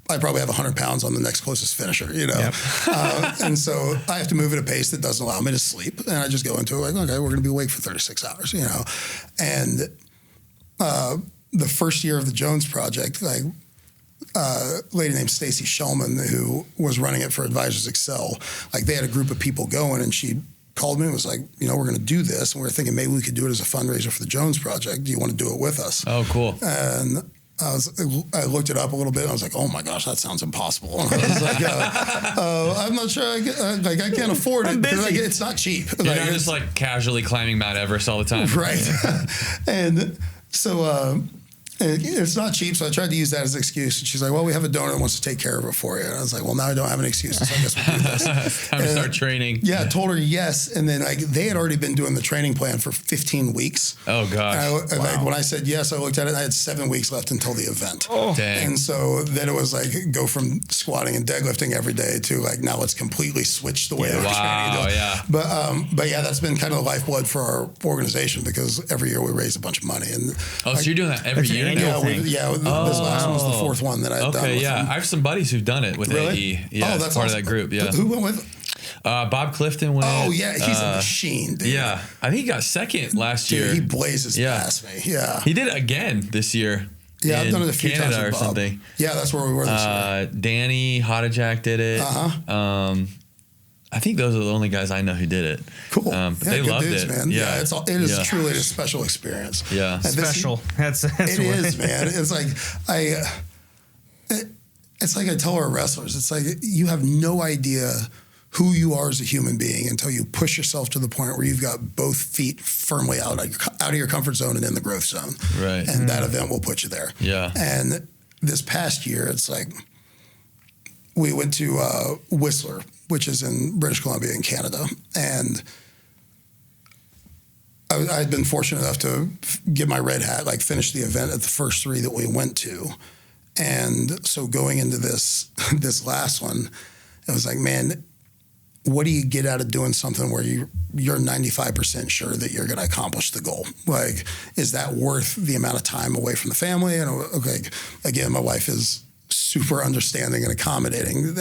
[SPEAKER 3] I probably have 100 pounds on the next closest finisher, Yep. And so I have to move at a pace that doesn't allow me to sleep. And I just go into it like, okay, we're going to be awake for 36 hours, And the first year of the Jones Project, a lady named Stacy Shellman, who was running it for Advisors Excel, they had a group of people going, and she called me and was like, we're going to do this. And we were thinking maybe we could do it as a fundraiser for the Jones Project. Do you want to do it with us?
[SPEAKER 2] Oh, cool.
[SPEAKER 3] And I looked it up a little bit and I was like, oh my gosh, that sounds impossible. And I was like, I'm not sure. I can't afford it. It's not cheap.
[SPEAKER 2] You're not just like casually climbing Mount Everest all the time.
[SPEAKER 3] Right. And so, it's not cheap, so I tried to use that as an excuse. And she's like, well, we have a donor that wants to take care of it for you. And I was like, well, now I don't have an excuse, so I guess we'll do this.
[SPEAKER 2] Time to start training.
[SPEAKER 3] Yeah, I told her yes. And then they had already been doing the training plan for 15 weeks.
[SPEAKER 2] Oh, gosh.
[SPEAKER 3] When I said yes, I looked at it, and I had 7 weeks left until the event.
[SPEAKER 2] Oh, dang.
[SPEAKER 3] And so then it was like, go from squatting and deadlifting every day to like, now let's completely switch the way we're training.
[SPEAKER 2] Yeah.
[SPEAKER 3] But yeah, that's been kind of the lifeblood for our organization because every year we raise a bunch of money. And
[SPEAKER 2] so you're doing that every year?
[SPEAKER 3] This last one was the fourth one that I've done.
[SPEAKER 2] Okay, yeah. I have some buddies who've done it with AE. Yeah,
[SPEAKER 3] that's
[SPEAKER 2] part
[SPEAKER 3] awesome.
[SPEAKER 2] of that group. Yeah.
[SPEAKER 3] Who went with?
[SPEAKER 2] Bob Clifton went.
[SPEAKER 3] Oh, yeah. He's a machine, dude.
[SPEAKER 2] Yeah. I think he got second last year.
[SPEAKER 3] He blazes past me. Yeah.
[SPEAKER 2] He did it again this year.
[SPEAKER 3] Yeah, I've done it a few
[SPEAKER 2] Canada
[SPEAKER 3] times with
[SPEAKER 2] or
[SPEAKER 3] Bob.
[SPEAKER 2] something.
[SPEAKER 3] Yeah, that's where we were this year.
[SPEAKER 2] Danny Hotajak did it. I think those are the only guys I know who did it.
[SPEAKER 3] Cool.
[SPEAKER 2] But they loved
[SPEAKER 3] dudes,
[SPEAKER 2] it.
[SPEAKER 3] Man. Yeah, it is truly a special experience.
[SPEAKER 2] Yeah.
[SPEAKER 3] And
[SPEAKER 1] Special. That's
[SPEAKER 3] it is, man. It's like it's like I tell our wrestlers, it's like you have no idea who you are as a human being until you push yourself to the point where you've got both feet firmly out of your comfort zone and in the growth zone.
[SPEAKER 2] Right.
[SPEAKER 3] And that event will put you there.
[SPEAKER 2] Yeah.
[SPEAKER 3] And this past year, it's like we went to Whistler, which is in British Columbia in Canada. And I'd been fortunate enough to get my red hat, like finish the event at the first three that we went to. And so going into this last one, it was like, man, what do you get out of doing something where you're 95% sure that you're going to accomplish the goal? Like, is that worth the amount of time away from the family? And okay, again, my wife is super understanding and accommodating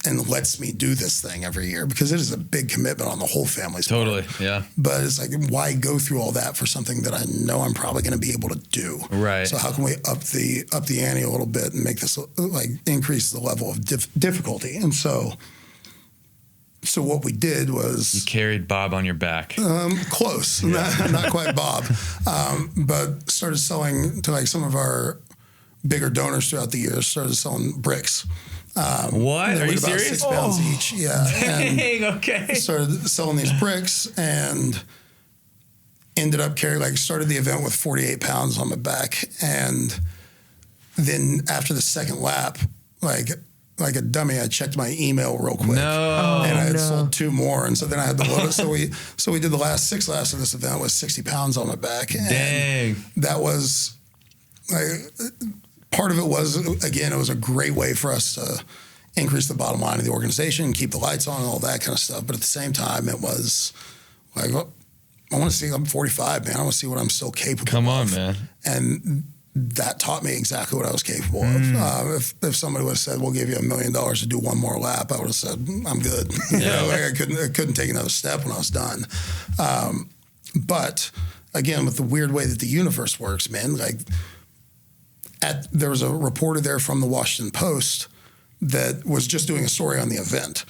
[SPEAKER 3] and lets me do this thing every year because it is a big commitment on the whole family's part.
[SPEAKER 2] Totally, yeah.
[SPEAKER 3] But it's like, why go through all that for something that I know I'm probably going to be able to do?
[SPEAKER 2] Right.
[SPEAKER 3] So how can we up the ante a little bit and make this like increase the level of difficulty? And so what we did was
[SPEAKER 2] you carried Bob on your back.
[SPEAKER 3] Close, not quite Bob, but started selling to like some of our bigger donors throughout the year. Started selling bricks.
[SPEAKER 2] What? Are you serious?
[SPEAKER 3] 6 pounds each. Yeah.
[SPEAKER 2] Dang, okay.
[SPEAKER 3] Started selling these bricks and ended up started the event with 48 pounds on my back. And then after the second lap, like a dummy, I checked my email real quick.
[SPEAKER 2] No.
[SPEAKER 3] And I had sold 2 more. And so then I had to load it. So we did the last 6 laps of this event with 60 pounds on my back. And
[SPEAKER 2] dang.
[SPEAKER 3] That was part of it was, again, it was a great way for us to increase the bottom line of the organization, keep the lights on and all that kind of stuff. But at the same time, it was like, I want to see, I'm 45, man. I want to see what I'm still capable of.
[SPEAKER 2] Come on, man.
[SPEAKER 3] And that taught me exactly what I was capable of. If somebody would have said, we'll give you $1 million to do one more lap, I would have said, I'm good. I couldn't take another step when I was done. But again, with the weird way that the universe works, man, there was a reporter there from the Washington Post that was just doing a story on the event.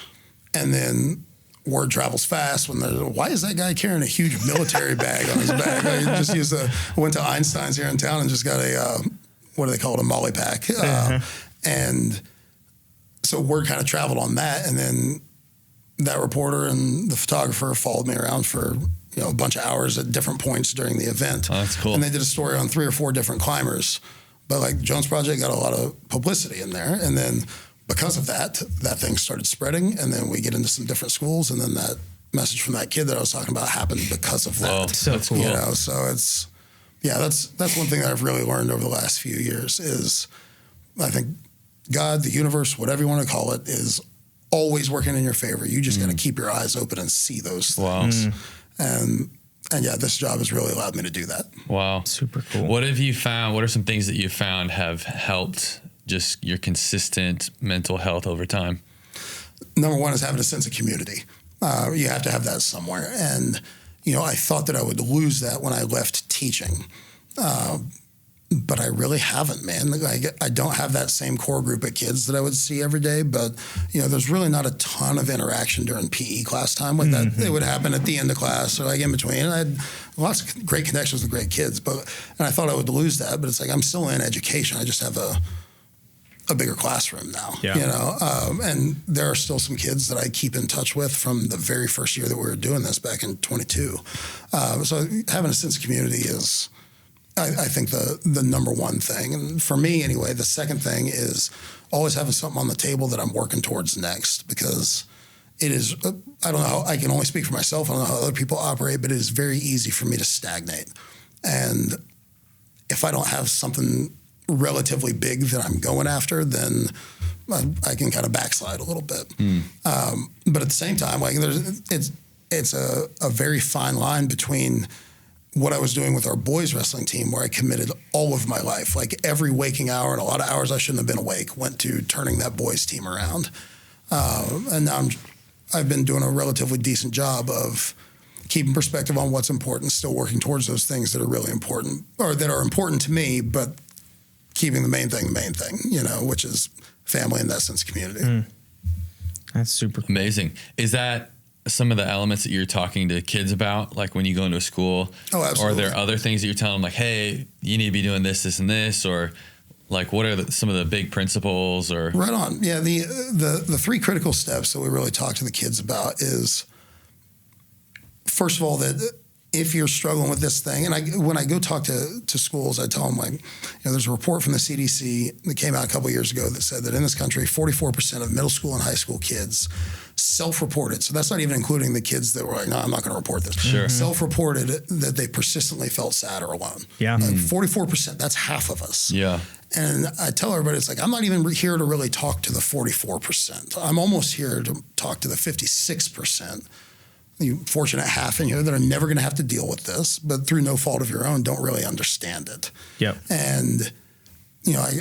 [SPEAKER 3] And then word travels fast when why is that guy carrying a huge military bag on his back? I went to Einstein's here in town and just got what do they call it, a molly pack. And so word kind of traveled on that. And then that reporter and the photographer followed me around for a bunch of hours at different points during the event.
[SPEAKER 2] Oh, that's cool.
[SPEAKER 3] And they did a story on 3 or 4 different climbers. But like Jones Project got a lot of publicity in there. And then because of that thing started spreading. And then we get into some different schools. And then that message from that kid that I was talking about happened because of that.
[SPEAKER 2] Oh, so cool.
[SPEAKER 3] So it's, that's one thing that I've really learned over the last few years is I think God, the universe, whatever you want to call it, is always working in your favor. You just got to keep your eyes open and see those things. And yeah, this job has really allowed me to do that.
[SPEAKER 2] Wow.
[SPEAKER 1] Super cool.
[SPEAKER 2] What have you found? What are some things that you found have helped just your consistent mental health over time?
[SPEAKER 3] Number one is having a sense of community. You have to have that somewhere. And, I thought that I would lose that when I left teaching. but I really haven't, man. Like, I don't have that same core group of kids that I would see every day, but, there's really not a ton of interaction during PE class time like that. It would happen at the end of class or like in between. And I had lots of great connections with great kids, and I thought I would lose that, but it's like I'm still in education. I just have a bigger classroom now, and there are still some kids that I keep in touch with from the very first year that we were doing this back in 22. So having a sense of community is, I think, the number one thing. And for me anyway, the second thing is always having something on the table that I'm working towards next, because it is, I don't know how, I can only speak for myself. I don't know how other people operate, but it is very easy for me to stagnate. And if I don't have something relatively big that I'm going after, then I can kind of backslide a little bit. But at the same time, like it's a very fine line between what I was doing with our boys wrestling team, where I committed all of my life, like every waking hour and a lot of hours I shouldn't have been awake, went to turning that boys team around. And now I've been doing a relatively decent job of keeping perspective on what's important, still working towards those things that are really important, or that are important to me, but keeping the main thing, which is family and that sense of community.
[SPEAKER 1] That's super cool.
[SPEAKER 2] Amazing. Is that some of the elements that you're talking to kids about, like when you go into a school?
[SPEAKER 3] Oh, absolutely.
[SPEAKER 2] Or are there other things that you're telling them, like, hey, you need to be doing this, this, and this? Or like, what are some of the big principles? Or
[SPEAKER 3] Right on. Yeah, the three critical steps that we really talk to the kids about is, first of all, that if you're struggling with this thing, and when I go talk to schools, I tell them, like, there's a report from the CDC that came out a couple of years ago that said that in this country, 44% of middle school and high school kids self-reported. So that's not even including the kids that were like, no, I'm not going to report this.
[SPEAKER 2] Sure.
[SPEAKER 3] Self-reported that they persistently felt sad or alone.
[SPEAKER 1] Yeah.
[SPEAKER 3] Like 44%, that's half of us.
[SPEAKER 2] Yeah.
[SPEAKER 3] And I tell everybody, it's like, I'm not even here to really talk to the 44%. I'm almost here to talk to the 56%. You fortunate half in here that are never going to have to deal with this, but through no fault of your own, don't really understand it.
[SPEAKER 1] Yep.
[SPEAKER 3] And, I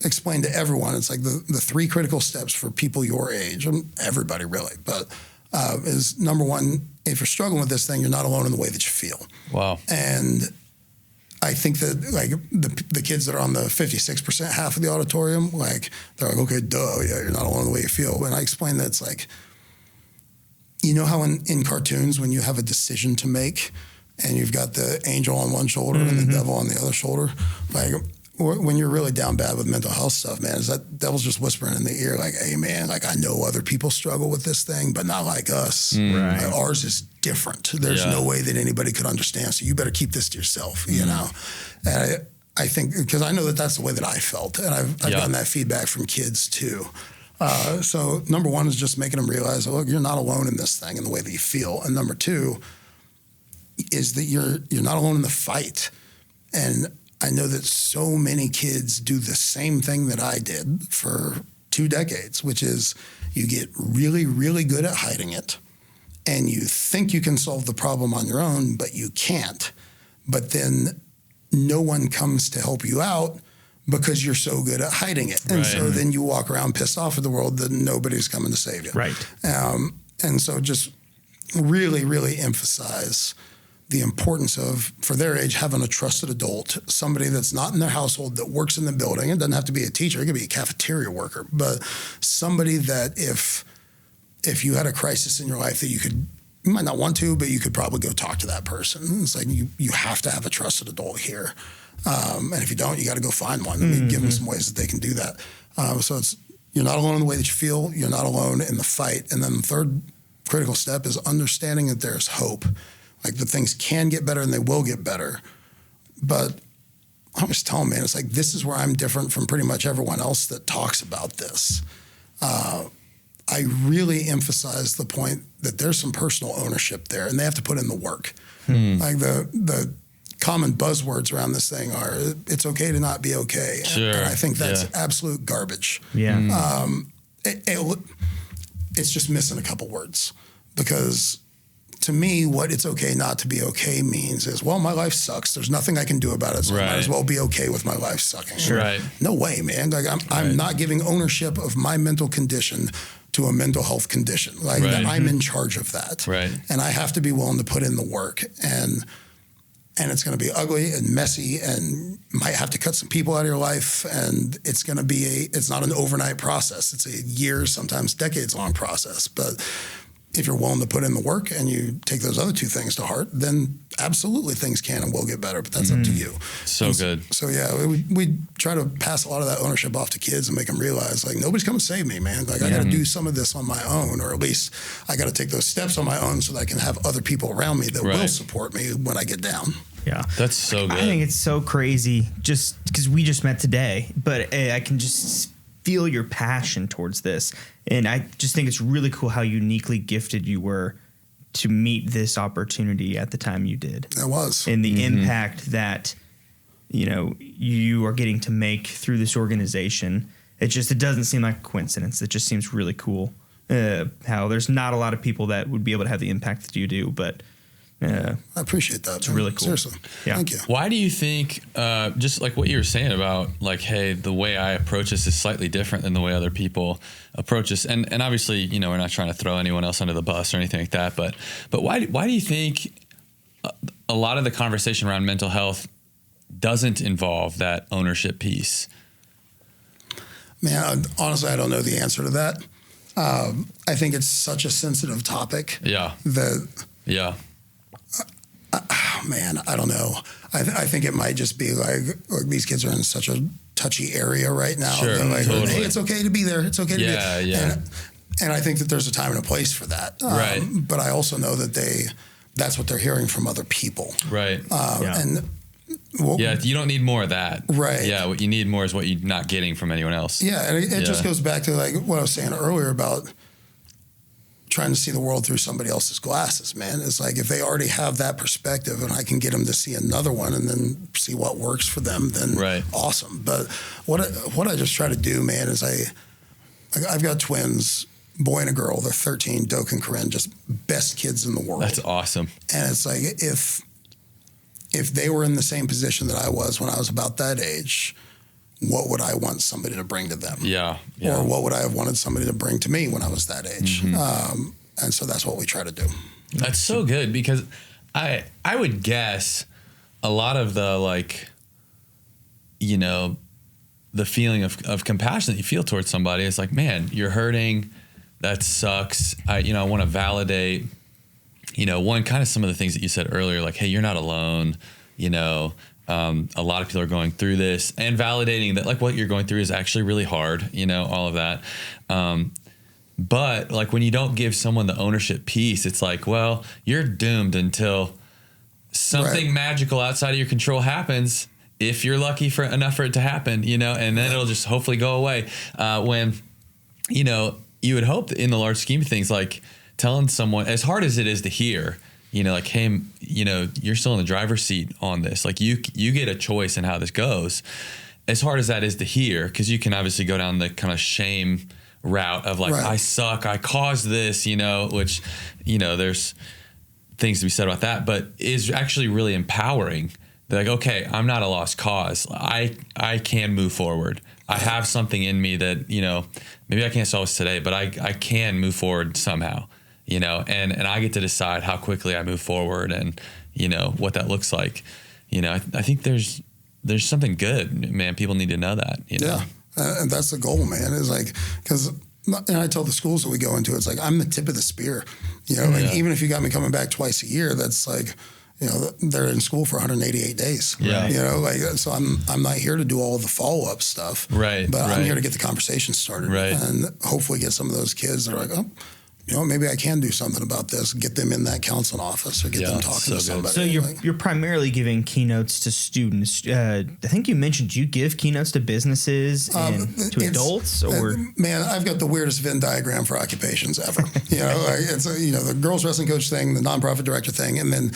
[SPEAKER 3] explain to everyone, it's like the three critical steps for people your age, and everybody really, but is number one, if you're struggling with this thing, you're not alone in the way that you feel.
[SPEAKER 2] Wow.
[SPEAKER 3] And I think that, like, the kids that are on the 56% half of the auditorium, like, they're like, okay, duh, yeah, you're not alone in the way you feel. And I explain that it's like, how in cartoons, when you have a decision to make and you've got the angel on one shoulder and the devil on the other shoulder, like, when you're really down bad with mental health stuff, man, is that devil's just whispering in the ear, like, hey, man, like, I know other people struggle with this thing, but not like us.
[SPEAKER 1] Right.
[SPEAKER 3] Like, ours is different. There's no way that anybody could understand, so you better keep this to yourself, And I think, because I know that that's the way that I felt, and I've gotten that feedback from kids too. So number one is just making them realize, look, you're not alone in this thing in the way that you feel. And number two is that you're not alone in the fight. And I know that so many kids do the same thing that I did for 2 decades, which is you get really, really good at hiding it. And you think you can solve the problem on your own, but you can't. But then no one comes to help you out because you're so good at hiding it. And so then you walk around pissed off at the world that nobody's coming to save you.
[SPEAKER 1] Right.
[SPEAKER 3] And so just really, really emphasize the importance of, for their age, having a trusted adult, somebody that's not in their household, that works in the building. It doesn't have to be a teacher. It could be a cafeteria worker, but somebody that if you had a crisis in your life that you might not want to, but you could probably go talk to that person. It's like you have to have a trusted adult here. And if you don't, you got to go find one. Give them some ways that they can do that. So you're not alone in the way that you feel. You're not alone in the fight. And then the third critical step is understanding that there's hope. Like, the things can get better and they will get better. But I always tell them, man, it's like, this is where I'm different from pretty much everyone else that talks about this. I really emphasize the point that there's some personal ownership there, and they have to put in the work. Like, the common buzzwords around this thing are, it's okay to not be okay.
[SPEAKER 2] Sure.
[SPEAKER 3] And I think that's absolute garbage.
[SPEAKER 1] Yeah.
[SPEAKER 3] It's just missing a couple words, because to me, what it's okay not to be okay means is, well, my life sucks. There's nothing I can do about it, so I might as well be okay with my life sucking.
[SPEAKER 2] Sure. Right.
[SPEAKER 3] No way, man. Like, I'm not giving ownership of my mental condition to a mental health condition. Like, I'm in charge of that.
[SPEAKER 2] Right.
[SPEAKER 3] And I have to be willing to put in the work. And and it's going to be ugly and messy and might have to cut some people out of your life. And it's going to be it's not an overnight process. It's a years, sometimes decades long process. But if you're willing to put in the work and you take those other two things to heart, then absolutely things can and will get better, but that's up to you.
[SPEAKER 2] So good.
[SPEAKER 3] So yeah, we try to pass a lot of that ownership off to kids and make them realize, like, nobody's coming to save me, man. Like, I got to do some of this on my own, or at least I got to take those steps on my own so that I can have other people around me that will support me when I get down.
[SPEAKER 1] Yeah.
[SPEAKER 2] That's so good.
[SPEAKER 1] I think it's so crazy just because we just met today, but I can just feel your passion towards this. And I just think it's really cool how uniquely gifted you were to meet this opportunity at the time you did.
[SPEAKER 3] It was.
[SPEAKER 1] And the impact that, you are getting to make through this organization. It doesn't seem like a coincidence. It just seems really cool how there's not a lot of people that would be able to have the impact that you do, but
[SPEAKER 3] I appreciate that.
[SPEAKER 1] It's really cool.
[SPEAKER 3] Seriously.
[SPEAKER 1] Yeah.
[SPEAKER 3] Thank you.
[SPEAKER 2] Why do you think, just like what you were saying about, like, hey, the way I approach this is slightly different than the way other people approach this? And obviously, we're not trying to throw anyone else under the bus or anything like that. But why do you think a lot of the conversation around mental health doesn't involve that ownership piece?
[SPEAKER 3] Man, honestly, I don't know the answer to that. I think it's such a sensitive topic.
[SPEAKER 2] Yeah.
[SPEAKER 3] Man, I don't know. I think it might just be like these kids are in such a touchy area right now.
[SPEAKER 2] Sure,
[SPEAKER 3] They're like,
[SPEAKER 2] totally.
[SPEAKER 3] hey, it's okay to be there. It's okay to be there.
[SPEAKER 2] Yeah.
[SPEAKER 3] And I think that there's a time and a place for that.
[SPEAKER 2] Right.
[SPEAKER 3] But I also know that that's what they're hearing from other people.
[SPEAKER 2] Right.
[SPEAKER 3] And
[SPEAKER 2] you don't need more of that.
[SPEAKER 3] Right.
[SPEAKER 2] Yeah, what you need more is what you're not getting from anyone else.
[SPEAKER 3] Yeah, and it just goes back to like what I was saying earlier about trying to see the world through somebody else's glasses, man. It's like if they already have that perspective and I can get them to see another one and then see what works for them, then awesome. But what I just try to do, man, is I've got twins, boy and a girl. They're 13, Doak and Corinne, just best kids in the world.
[SPEAKER 2] That's awesome.
[SPEAKER 3] And it's like if they were in the same position that I was when I was about that age, what would I want somebody to bring to them?
[SPEAKER 2] Yeah.
[SPEAKER 3] Or what would I have wanted somebody to bring to me when I was that age? And so that's what we try to do.
[SPEAKER 2] That's so good, because I would guess a lot of the, like, the feeling of compassion that you feel towards somebody is like, man, you're hurting. That sucks. I want to validate, one, kind of some of the things that you said earlier, like, hey, you're not alone. A lot of people are going through this, and validating that, like, what you're going through is actually really hard, all of that. But like when you don't give someone the ownership piece, it's like, well, you're doomed until something magical outside of your control happens. If you're lucky enough for it to happen, and then it'll just hopefully go away. When, you would hope that in the large scheme of things, like telling someone, as hard as it is to hear, like, hey, you're still in the driver's seat on this. Like you get a choice in how this goes. As hard as that is to hear, because you can obviously go down the kind of shame route of like, I suck, I caused this, which, there's things to be said about that, but is actually really empowering. They're like, okay, I'm not a lost cause. I can move forward. I have something in me that, maybe I can't solve this today, but I can move forward somehow. And I get to decide how quickly I move forward and, what that looks like. I think there's something good, man. People need to know that.
[SPEAKER 3] Yeah. And that's the goal, man, is like, because, and I tell the schools that we go into, it's like, I'm the tip of the spear. Even if you got me coming back twice a year, that's like, they're in school for 188 days.
[SPEAKER 2] Yeah.
[SPEAKER 3] So I'm not here to do all the follow-up stuff.
[SPEAKER 2] Right.
[SPEAKER 3] But I'm here to get the conversation started.
[SPEAKER 2] Right.
[SPEAKER 3] And hopefully get some of those kids that are like, oh, maybe I can do something about this, get them in that counseling office or get them talking to somebody.
[SPEAKER 1] So you're primarily giving keynotes to students. I think you mentioned you give keynotes to businesses and to adults, or
[SPEAKER 3] man, I've got the weirdest Venn diagram for occupations ever. It's the girls wrestling coach thing, the nonprofit director thing, and then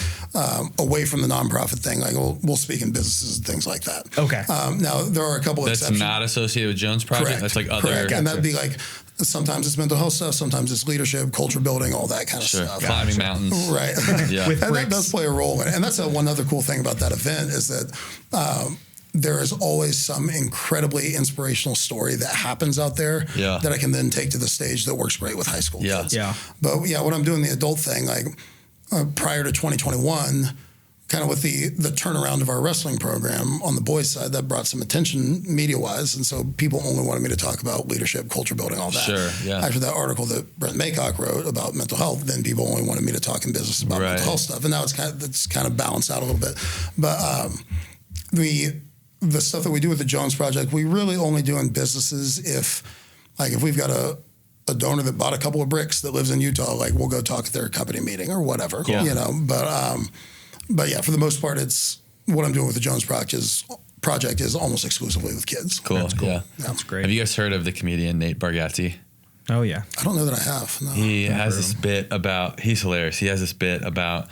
[SPEAKER 3] away from the nonprofit thing, like we'll speak in businesses and things like that.
[SPEAKER 1] Okay.
[SPEAKER 3] Now there are a couple of exceptions.
[SPEAKER 2] That's not associated with Jones Project.
[SPEAKER 3] Correct.
[SPEAKER 2] That's like other.
[SPEAKER 3] Correct. And that'd be like, sometimes it's mental health stuff, sometimes it's leadership, culture building, all that kind of stuff.
[SPEAKER 2] Climbing mountains.
[SPEAKER 3] Right.
[SPEAKER 2] Yeah.
[SPEAKER 3] And that does play a role in it. And that's one other cool thing about that event is that there is always some incredibly inspirational story that happens out there that I can then take to the stage that works great with high school kids. Yeah. But when I'm doing the adult thing, like prior to 2021, kind of with the turnaround of our wrestling program on the boys' side, that brought some attention media-wise. And so people only wanted me to talk about leadership, culture building, all that.
[SPEAKER 2] Sure, yeah.
[SPEAKER 3] After that article that Brent Maycock wrote about mental health, then people only wanted me to talk in business about mental health stuff. And now it's kind of balanced out a little bit. But the stuff that we do with the Jones Project, we really only do in businesses if we've got a donor that bought a couple of bricks that lives in Utah, like we'll go talk at their company meeting or whatever, you know. But yeah, for the most part, it's what I'm doing with the Jones Project is almost exclusively with kids.
[SPEAKER 2] Cool. That's cool. Yeah.
[SPEAKER 1] That's great.
[SPEAKER 2] Have you guys heard of the comedian Nate Bargatze?
[SPEAKER 1] Oh yeah.
[SPEAKER 3] I don't know that I have. No.
[SPEAKER 2] He has this bit about, he's hilarious. He has this bit about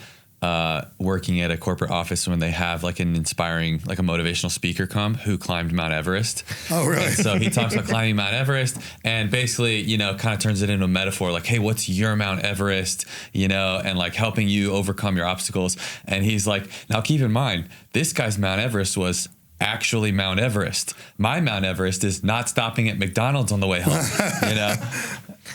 [SPEAKER 2] working at a corporate office when they have like an inspiring, like a motivational speaker come who climbed Mount Everest.
[SPEAKER 3] Oh, really?
[SPEAKER 2] And so he talks about climbing Mount Everest and basically, you know, kind of turns it into a metaphor like, hey, what's your Mount Everest, you know, and like helping you overcome your obstacles. And he's like, now keep in mind, this guy's Mount Everest was actually Mount Everest. My Mount Everest is not stopping at McDonald's on the way home, you know?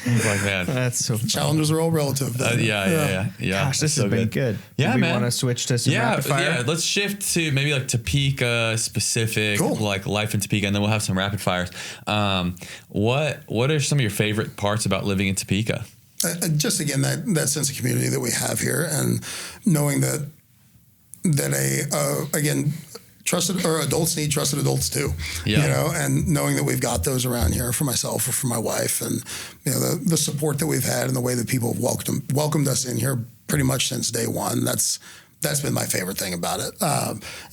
[SPEAKER 2] He's like, man,
[SPEAKER 1] that's so funny.
[SPEAKER 3] Challenges are all relative.
[SPEAKER 2] Yeah.
[SPEAKER 1] Gosh, this has been good.
[SPEAKER 2] Yeah,
[SPEAKER 1] Do we
[SPEAKER 2] man.
[SPEAKER 1] want to switch to some rapid fire?
[SPEAKER 2] Yeah, let's shift to maybe like Topeka specific, like life in Topeka, and then we'll have some rapid fires. What are some of your favorite parts about living in Topeka?
[SPEAKER 3] Just again, that sense of community that we have here, and knowing that again, trusted or adults need trusted adults too, you know, and knowing that we've got those around here for myself or for my wife, and you know the support that we've had and the way that people have welcomed us in here pretty much since day one. That's been my favorite thing about it.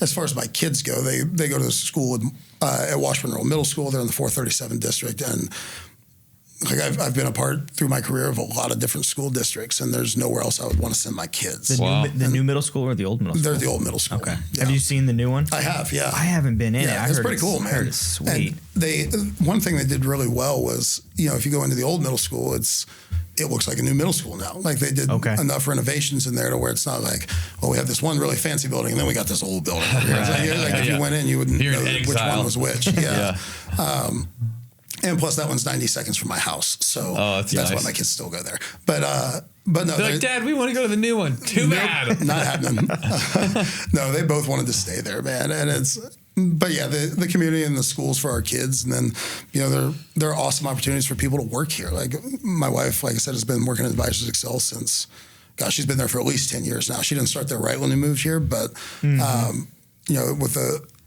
[SPEAKER 3] As far as my kids go, they go to school at Washburn Middle School. They're in the 437 district, and like I've been a part through my career of a lot of different school districts, and there's nowhere else I would want to send my kids.
[SPEAKER 1] The new middle school or the old middle school?
[SPEAKER 3] They're the old middle school.
[SPEAKER 1] Okay.
[SPEAKER 3] Yeah.
[SPEAKER 1] Have you seen the new one?
[SPEAKER 3] I have, yeah.
[SPEAKER 1] I haven't been in it.
[SPEAKER 3] It's pretty cool, man.
[SPEAKER 1] I heard it's sweet.
[SPEAKER 3] And one thing they did really well was, you know, if you go into the old middle school, it looks like a new middle school now. Like they did enough renovations in there to where it's not like, well, we have this one really fancy building and then we got this old building. If you went in, you wouldn't know which one was which. Yeah. And plus, that one's 90 seconds from my house, so that's nice. Why my kids still go there. But no,
[SPEAKER 2] they're like, Dad, we want to go to the new one. Too bad,
[SPEAKER 3] not happening. No, they both wanted to stay there, man. And but yeah, the community and the schools for our kids, and then you know there are awesome opportunities for people to work here. Like my wife, like I said, has been working at Advisors Excel since, gosh, she's been there for at least 10 years now. She didn't start there right when we moved here, but you know, with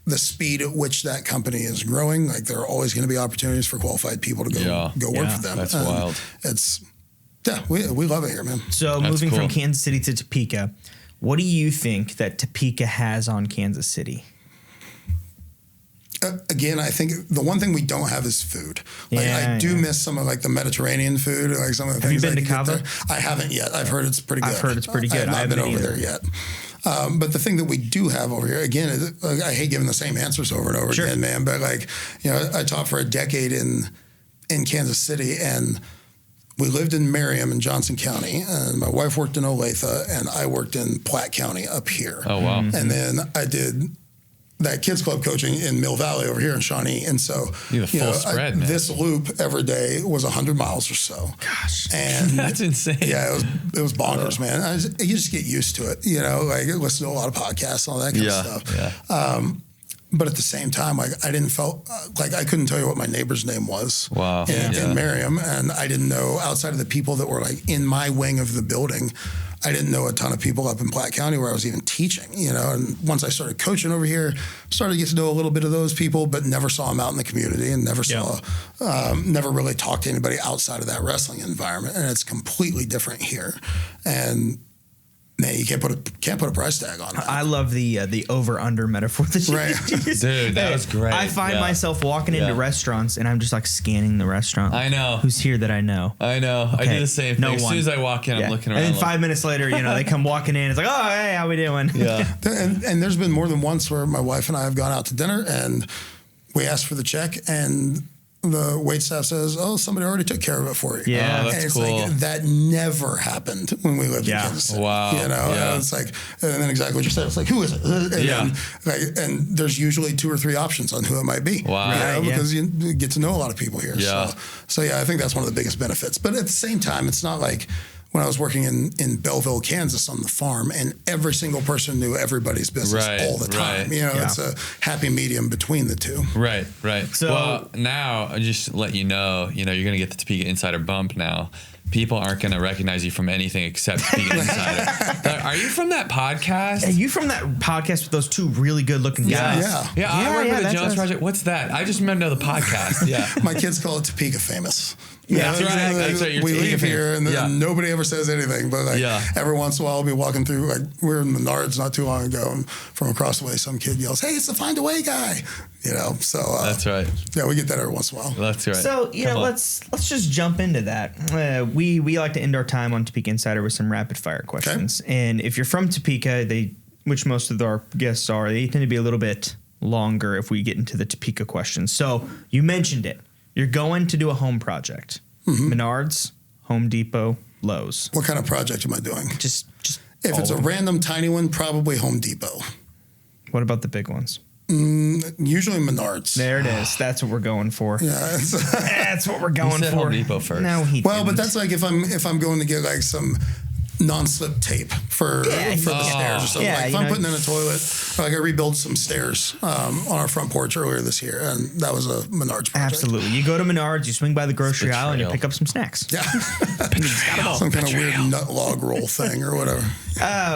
[SPEAKER 3] the speed at which that company is growing, like there are always going to be opportunities for qualified people to go work for them.
[SPEAKER 2] That's wild.
[SPEAKER 3] We love it here, man.
[SPEAKER 1] So moving from Kansas City to Topeka, what do you think that Topeka has on Kansas City?
[SPEAKER 3] Again, I think the one thing we don't have is food. Like I do miss some of like the Mediterranean food, like some of the things.
[SPEAKER 1] Have you been to Cabo?
[SPEAKER 3] I haven't yet. I've heard it's pretty good.
[SPEAKER 1] I've heard it's pretty good.
[SPEAKER 3] I haven't been over there yet. But the thing that we do have over here, again, I hate giving the same answers over and over again, man. But like, you know, I taught for a decade in Kansas City, and we lived in Merriam in Johnson County, and my wife worked in Olathe, and I worked in Platte County up here.
[SPEAKER 2] Oh wow!
[SPEAKER 3] And then I did that kids club coaching in Mill Valley over here in Shawnee, and so
[SPEAKER 2] spread, man.
[SPEAKER 3] This loop every day was 100 miles or so.
[SPEAKER 1] Gosh,
[SPEAKER 3] and
[SPEAKER 2] that's insane.
[SPEAKER 3] Yeah, it was bonkers, man. You just get used to it, you know. Like listen to a lot of podcasts, and all that kind of stuff.
[SPEAKER 2] Yeah.
[SPEAKER 3] But at the same time, like I didn't felt like I couldn't tell you what my neighbor's name was.
[SPEAKER 2] Wow.
[SPEAKER 3] In Merriam, and I didn't know outside of the people that were like in my wing of the building. I didn't know a ton of people up in Platte County where I was even teaching, you know. And once I started coaching over here, started to get to know a little bit of those people, but never saw them out in the community, and never really talked to anybody outside of that wrestling environment. And it's completely different here. And man, you can't put a price tag on it.
[SPEAKER 1] I love the over under metaphor that you used.
[SPEAKER 2] Dude, that was great.
[SPEAKER 1] I find myself walking into restaurants and I'm just like scanning the restaurant.
[SPEAKER 2] I know.
[SPEAKER 1] Who's here that I know?
[SPEAKER 2] I know. Okay. I do the same thing. As soon as I walk in, I'm looking around.
[SPEAKER 1] And then 5 minutes later, you know, they come walking in. It's like, oh, hey, how we doing?
[SPEAKER 2] Yeah.
[SPEAKER 3] And there's been more than once where my wife and I have gone out to dinner and we asked for the check, and the waitstaff says, "Oh, somebody already took care of it for you."
[SPEAKER 1] Yeah,
[SPEAKER 2] that's
[SPEAKER 3] and it's
[SPEAKER 2] cool.
[SPEAKER 3] like that never happened when we lived in Kansas City.
[SPEAKER 2] Wow.
[SPEAKER 3] You know, and it's like, and then exactly what you said. It's like, who is it? And there's usually 2 or 3 options on who it might be.
[SPEAKER 2] Wow.
[SPEAKER 3] You know, because you get to know a lot of people here.
[SPEAKER 2] Yeah.
[SPEAKER 3] So I think that's one of the biggest benefits. But at the same time, it's not like when I was working in Belleville, Kansas on the farm, and every single person knew everybody's business all the time. You know, it's a happy medium between the two.
[SPEAKER 2] Right. So well, now I just let you're going to get the Topeka Insider bump now. People aren't going to recognize you from anything except Topeka Insider. Are you from that podcast?
[SPEAKER 1] Are you from that podcast with those two really good looking guys?
[SPEAKER 3] Yeah.
[SPEAKER 2] I work with the Jones Project. What's that? I just remember the podcast. Yeah.
[SPEAKER 3] My kids call it Topeka Famous.
[SPEAKER 2] Yeah, that's right.
[SPEAKER 3] We leave here and then nobody ever says anything. But every once in a while, I'll be walking through. We were in Menards not too long ago, and from across the way, some kid yells, "Hey, it's the Find a Way guy!" So
[SPEAKER 2] that's right.
[SPEAKER 3] Yeah, we get that every once in a while.
[SPEAKER 2] That's right.
[SPEAKER 1] So let's just jump into that. We like to end our time on Topeka Insider with some rapid fire questions. Okay. And if you're from Topeka, which most of our guests are, they tend to be a little bit longer if we get into the Topeka questions. So you mentioned it. You're going to do a home project. Menards, Home Depot, Lowe's.
[SPEAKER 3] What kind of project am I doing?
[SPEAKER 1] Just
[SPEAKER 3] if it's a random tiny one, probably Home Depot.
[SPEAKER 1] What about the big ones?
[SPEAKER 3] Usually Menards.
[SPEAKER 1] There it is. That's what we're going for.
[SPEAKER 3] Yeah,
[SPEAKER 1] that's what we're going for.
[SPEAKER 2] Home Depot first.
[SPEAKER 1] No,
[SPEAKER 3] but that's like if I'm going to get like some non-slip tape for the stairs or something. If I'm putting in a toilet, like I rebuilt some stairs on our front porch earlier this year, and that was a Menards project.
[SPEAKER 1] Absolutely. You go to Menards, you swing by the grocery aisle, and you pick up some snacks.
[SPEAKER 3] Yeah. Some kind of weird nut log roll thing or whatever.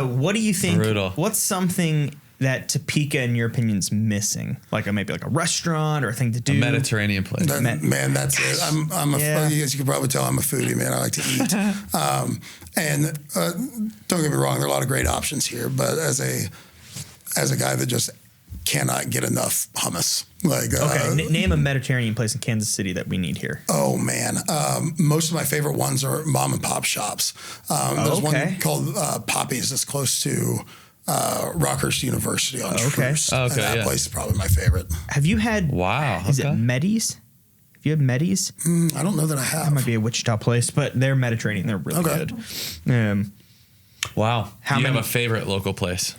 [SPEAKER 1] What do you think?
[SPEAKER 2] Brutal.
[SPEAKER 1] What's something that Topeka, in your opinion, is missing? Maybe a restaurant or a thing to do?
[SPEAKER 2] A Mediterranean place.
[SPEAKER 3] Man, that's it. I'm as you can probably tell, I'm a foodie, man. I like to eat. And don't get me wrong, there are a lot of great options here, but as a guy that just cannot get enough hummus.
[SPEAKER 1] Name a Mediterranean place in Kansas City that we need here.
[SPEAKER 3] Oh man, most of my favorite ones are mom and pop shops. There's one called Poppy's that's close to Rockhurst University on Spruce. And that place is probably my favorite.
[SPEAKER 1] Have you had?
[SPEAKER 2] Wow.
[SPEAKER 1] Is it Medis? Have you had Medis?
[SPEAKER 3] I don't know that I have.
[SPEAKER 1] That might be a Wichita place, but they're Mediterranean. They're really good.
[SPEAKER 2] Wow. Do you have a favorite local place?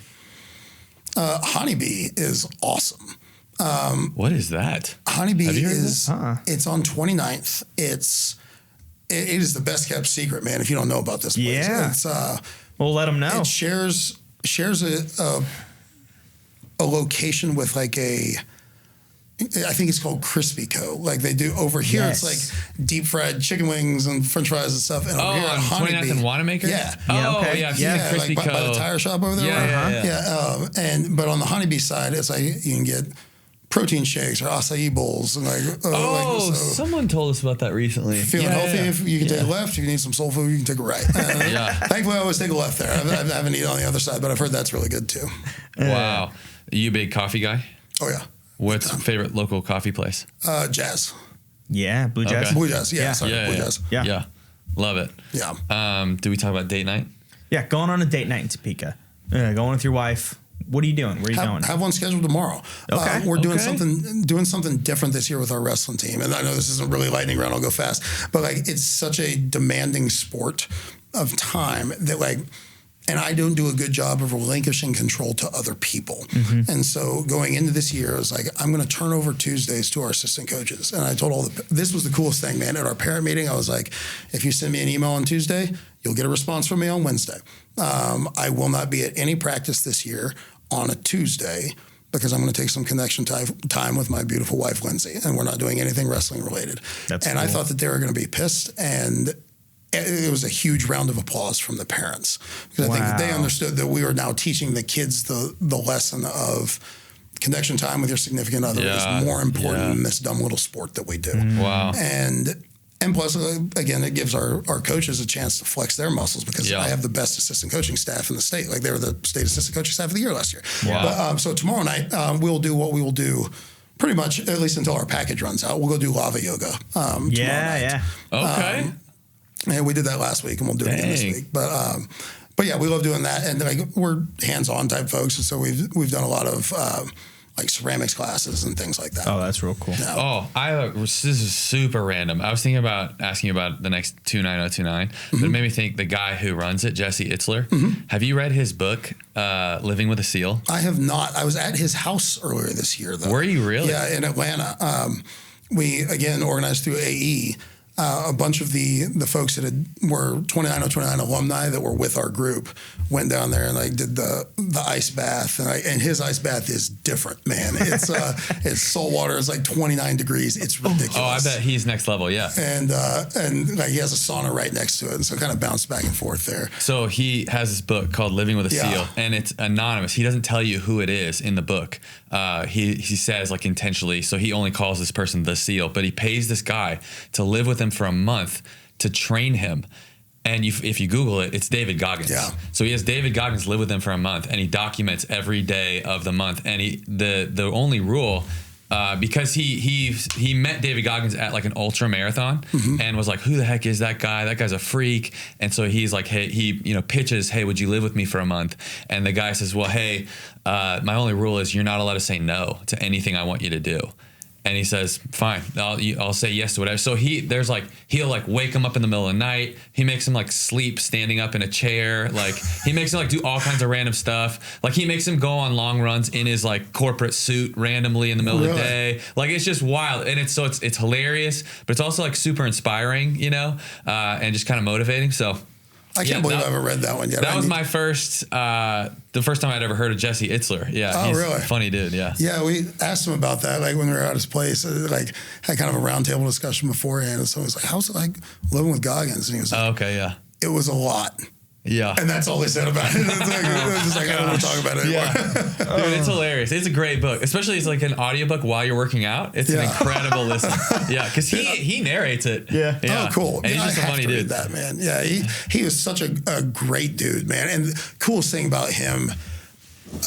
[SPEAKER 3] Honeybee is awesome.
[SPEAKER 2] What is that?
[SPEAKER 3] Honeybee is it's on 29th. It is the best kept secret, man. If you don't know about this place, it's,
[SPEAKER 1] we'll let them know.
[SPEAKER 3] It shares a location with I think it's called Crispy Co. Like they do over here, it's like deep fried chicken wings and French fries and stuff. And over here at Honeybee,
[SPEAKER 2] 29th and Wanamaker.
[SPEAKER 3] Crispy Co. By the tire shop over there. But on the Honeybee side, it's like you can get protein shakes or acai bowls and
[SPEAKER 2] someone told us about that recently.
[SPEAKER 3] Feeling healthy, if you can take a left. If you need some soul food, you can take a right. Thankfully, I always take a left there. I haven't eaten on the other side, but I've heard that's really good too.
[SPEAKER 2] Wow, are you a big coffee guy?
[SPEAKER 3] Oh yeah.
[SPEAKER 2] What's your favorite local coffee place?
[SPEAKER 3] Jazz.
[SPEAKER 1] Yeah, Blue Jazz.
[SPEAKER 3] Okay. Blue Jazz. Yeah, sorry, Blue Jazz.
[SPEAKER 2] Yeah, love it.
[SPEAKER 3] Yeah.
[SPEAKER 2] Do we talk about date night?
[SPEAKER 1] Yeah, going on a date night in Topeka. Going with your wife. What are you doing? Where are you going?
[SPEAKER 3] Have one scheduled tomorrow.
[SPEAKER 1] Okay.
[SPEAKER 3] We're doing something different this year with our wrestling team. And I know this isn't really lightning round, I'll go fast. But it's such a demanding sport of time that and I don't do a good job of relinquishing control to other people. Mm-hmm. And so going into this year, I was like, I'm going to turn over Tuesdays to our assistant coaches. And I told this was the coolest thing, man. At our parent meeting, I was like, if you send me an email on Tuesday, you'll get a response from me on Wednesday. I will not be at any practice this year on a Tuesday because I'm going to take some connection time with my beautiful wife, Lindsay. And we're not doing anything wrestling related. That's cool. I thought that they were going to be pissed. And it was a huge round of applause from the parents because I think that they understood that we were now teaching the kids the lesson of connection time with your significant other is more important than this dumb little sport that we do.
[SPEAKER 2] Wow.
[SPEAKER 3] And plus, again, it gives our coaches a chance to flex their muscles because I have the best assistant coaching staff in the state. They were the state assistant coaching staff of the year last year. Wow. But, so tomorrow night, we'll do what we will do pretty much, at least until our package runs out. We'll go do lava yoga tomorrow night.
[SPEAKER 1] Yeah.
[SPEAKER 2] Okay.
[SPEAKER 3] And we did that last week, and we'll do it again this week. But yeah, we love doing that, and we're hands-on type folks, and so we've done a lot of ceramics classes and things like that.
[SPEAKER 1] Oh, that's real cool.
[SPEAKER 3] Yeah.
[SPEAKER 2] This is super random. I was thinking about asking you about the next 29029, but it made me think the guy who runs it, Jesse Itzler. Mm-hmm. Have you read his book, Living with a Seal?
[SPEAKER 3] I have not. I was at his house earlier this year, though.
[SPEAKER 2] Were you really?
[SPEAKER 3] Yeah, in Atlanta. We again organized through AE. a bunch of the folks that were 29029 alumni that were with our group went down there and like did the ice bath, and his ice bath is different, man. It's salt water. It's like 29 degrees. It's ridiculous.
[SPEAKER 2] Oh, I bet he's next level. Yeah.
[SPEAKER 3] And like he has a sauna right next to it, and so kind of bounce back and forth there.
[SPEAKER 2] So he has this book called Living with a Seal, and it's anonymous. He doesn't tell you who it is in the book. He says like intentionally, so he only calls this person the Seal, but he pays this guy to live with him for a month to train him. And if you Google it, it's David Goggins.
[SPEAKER 3] Yeah.
[SPEAKER 2] So he has David Goggins live with him for a month, and he documents every day of the month. And the only rule, because he met David Goggins at like an ultra marathon, and was like, who the heck is that guy? That guy's a freak. And so he's like, hey, he pitches, hey, would you live with me for a month? And the guy says, well, hey, my only rule is you're not allowed to say no to anything I want you to do. And he says, fine, I'll say yes to whatever. So he'll like wake him up in the middle of the night. He makes him like sleep standing up in a chair. Like he makes him like do all kinds of random stuff. Like he makes him go on long runs in his like corporate suit randomly in the middle of the day. Like it's just wild. And it's hilarious, but it's also like super inspiring, and just kind of motivating. So
[SPEAKER 3] I can't believe I haven't read that one yet.
[SPEAKER 2] That was my the first time I'd ever heard of Jesse Itzler. Yeah. He's
[SPEAKER 3] really?
[SPEAKER 2] A funny dude. Yeah.
[SPEAKER 3] Yeah. We asked him about that, like when we were at his place, like had kind of a roundtable discussion beforehand. And so I was like, how's it like living with Goggins? And he was like,
[SPEAKER 2] oh, okay. Yeah.
[SPEAKER 3] It was a lot.
[SPEAKER 2] Yeah.
[SPEAKER 3] And that's all they said about it. It was just like, I don't want to talk about it anymore.
[SPEAKER 2] Yeah. Dude, it's hilarious. It's a great book, especially it's like an audiobook while you're working out. It's an incredible listen. Yeah, because he narrates it.
[SPEAKER 1] Yeah.
[SPEAKER 3] Oh, cool.
[SPEAKER 2] And he's just a funny dude.
[SPEAKER 3] Read that, man. Yeah, he was such a great dude, man. And the coolest thing about him,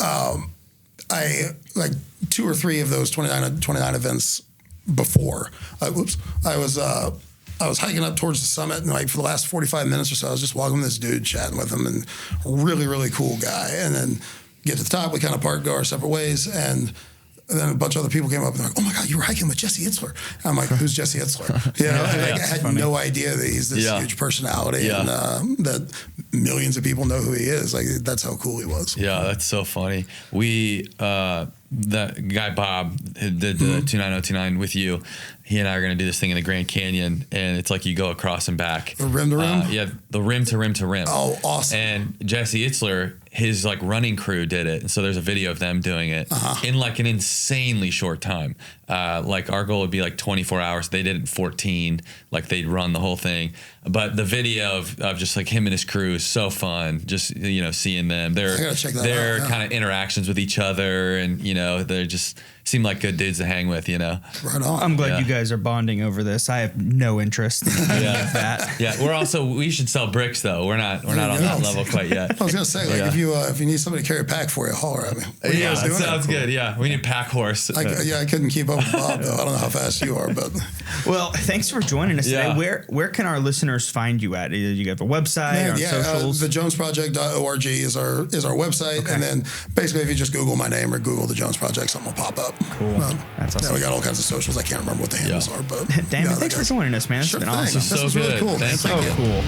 [SPEAKER 3] I like 2 or 3 of those 29 events before. I was hiking up towards the summit, and like for the last 45 minutes or so, I was just walking with this dude, chatting with him, and really, really cool guy. And then get to the top, we kind of parked, go our separate ways, and then a bunch of other people came up and they're like, oh my God, you were hiking with Jesse Itzler. And I'm like, who's Jesse Itzler? I had no idea that he's this huge personality and that millions of people know who he is. Like, that's how cool he was.
[SPEAKER 2] Yeah, that's so funny. That guy Bob did the 29029 with you. He and I are going to do this thing in the Grand Canyon, and it's like you go across and back.
[SPEAKER 3] The rim to rim?
[SPEAKER 2] Yeah, the rim to rim to rim.
[SPEAKER 3] Oh, awesome.
[SPEAKER 2] And Jesse Itzler, his like running crew did it. And so there's a video of them doing it in like an insanely short time. Like our goal would be like 24 hours. They did it in 14. Like they'd run the whole thing. But the video of just like him and his crew is so fun. Just, seeing them. Their kind of interactions with each other, and, they just seem like good dudes to hang with,
[SPEAKER 3] Right on.
[SPEAKER 1] I'm glad you guys are bonding over this. I have no interest in any of that.
[SPEAKER 2] Yeah, we should sell bricks though. We're not on that level quite yet.
[SPEAKER 3] I was gonna say, like, if you need somebody to carry a pack for you, holler at me.
[SPEAKER 2] Yeah, that sounds good. Yeah, we need a pack horse.
[SPEAKER 3] I couldn't keep up with Bob though. I don't know how fast you are, but
[SPEAKER 1] well, thanks for joining us today. Where can our listeners find you at? You have a website or socials?
[SPEAKER 3] thejonesproject.org is our website, and then basically if you just Google my name or Google the Jones Project, something will pop up.
[SPEAKER 1] Cool. That's awesome.
[SPEAKER 3] Yeah, we got all kinds of socials. I can't remember what the handles are, but
[SPEAKER 1] Damon, thanks for joining us, man. It's been awesome.
[SPEAKER 3] This was really cool.
[SPEAKER 2] Thanks.
[SPEAKER 1] So cool.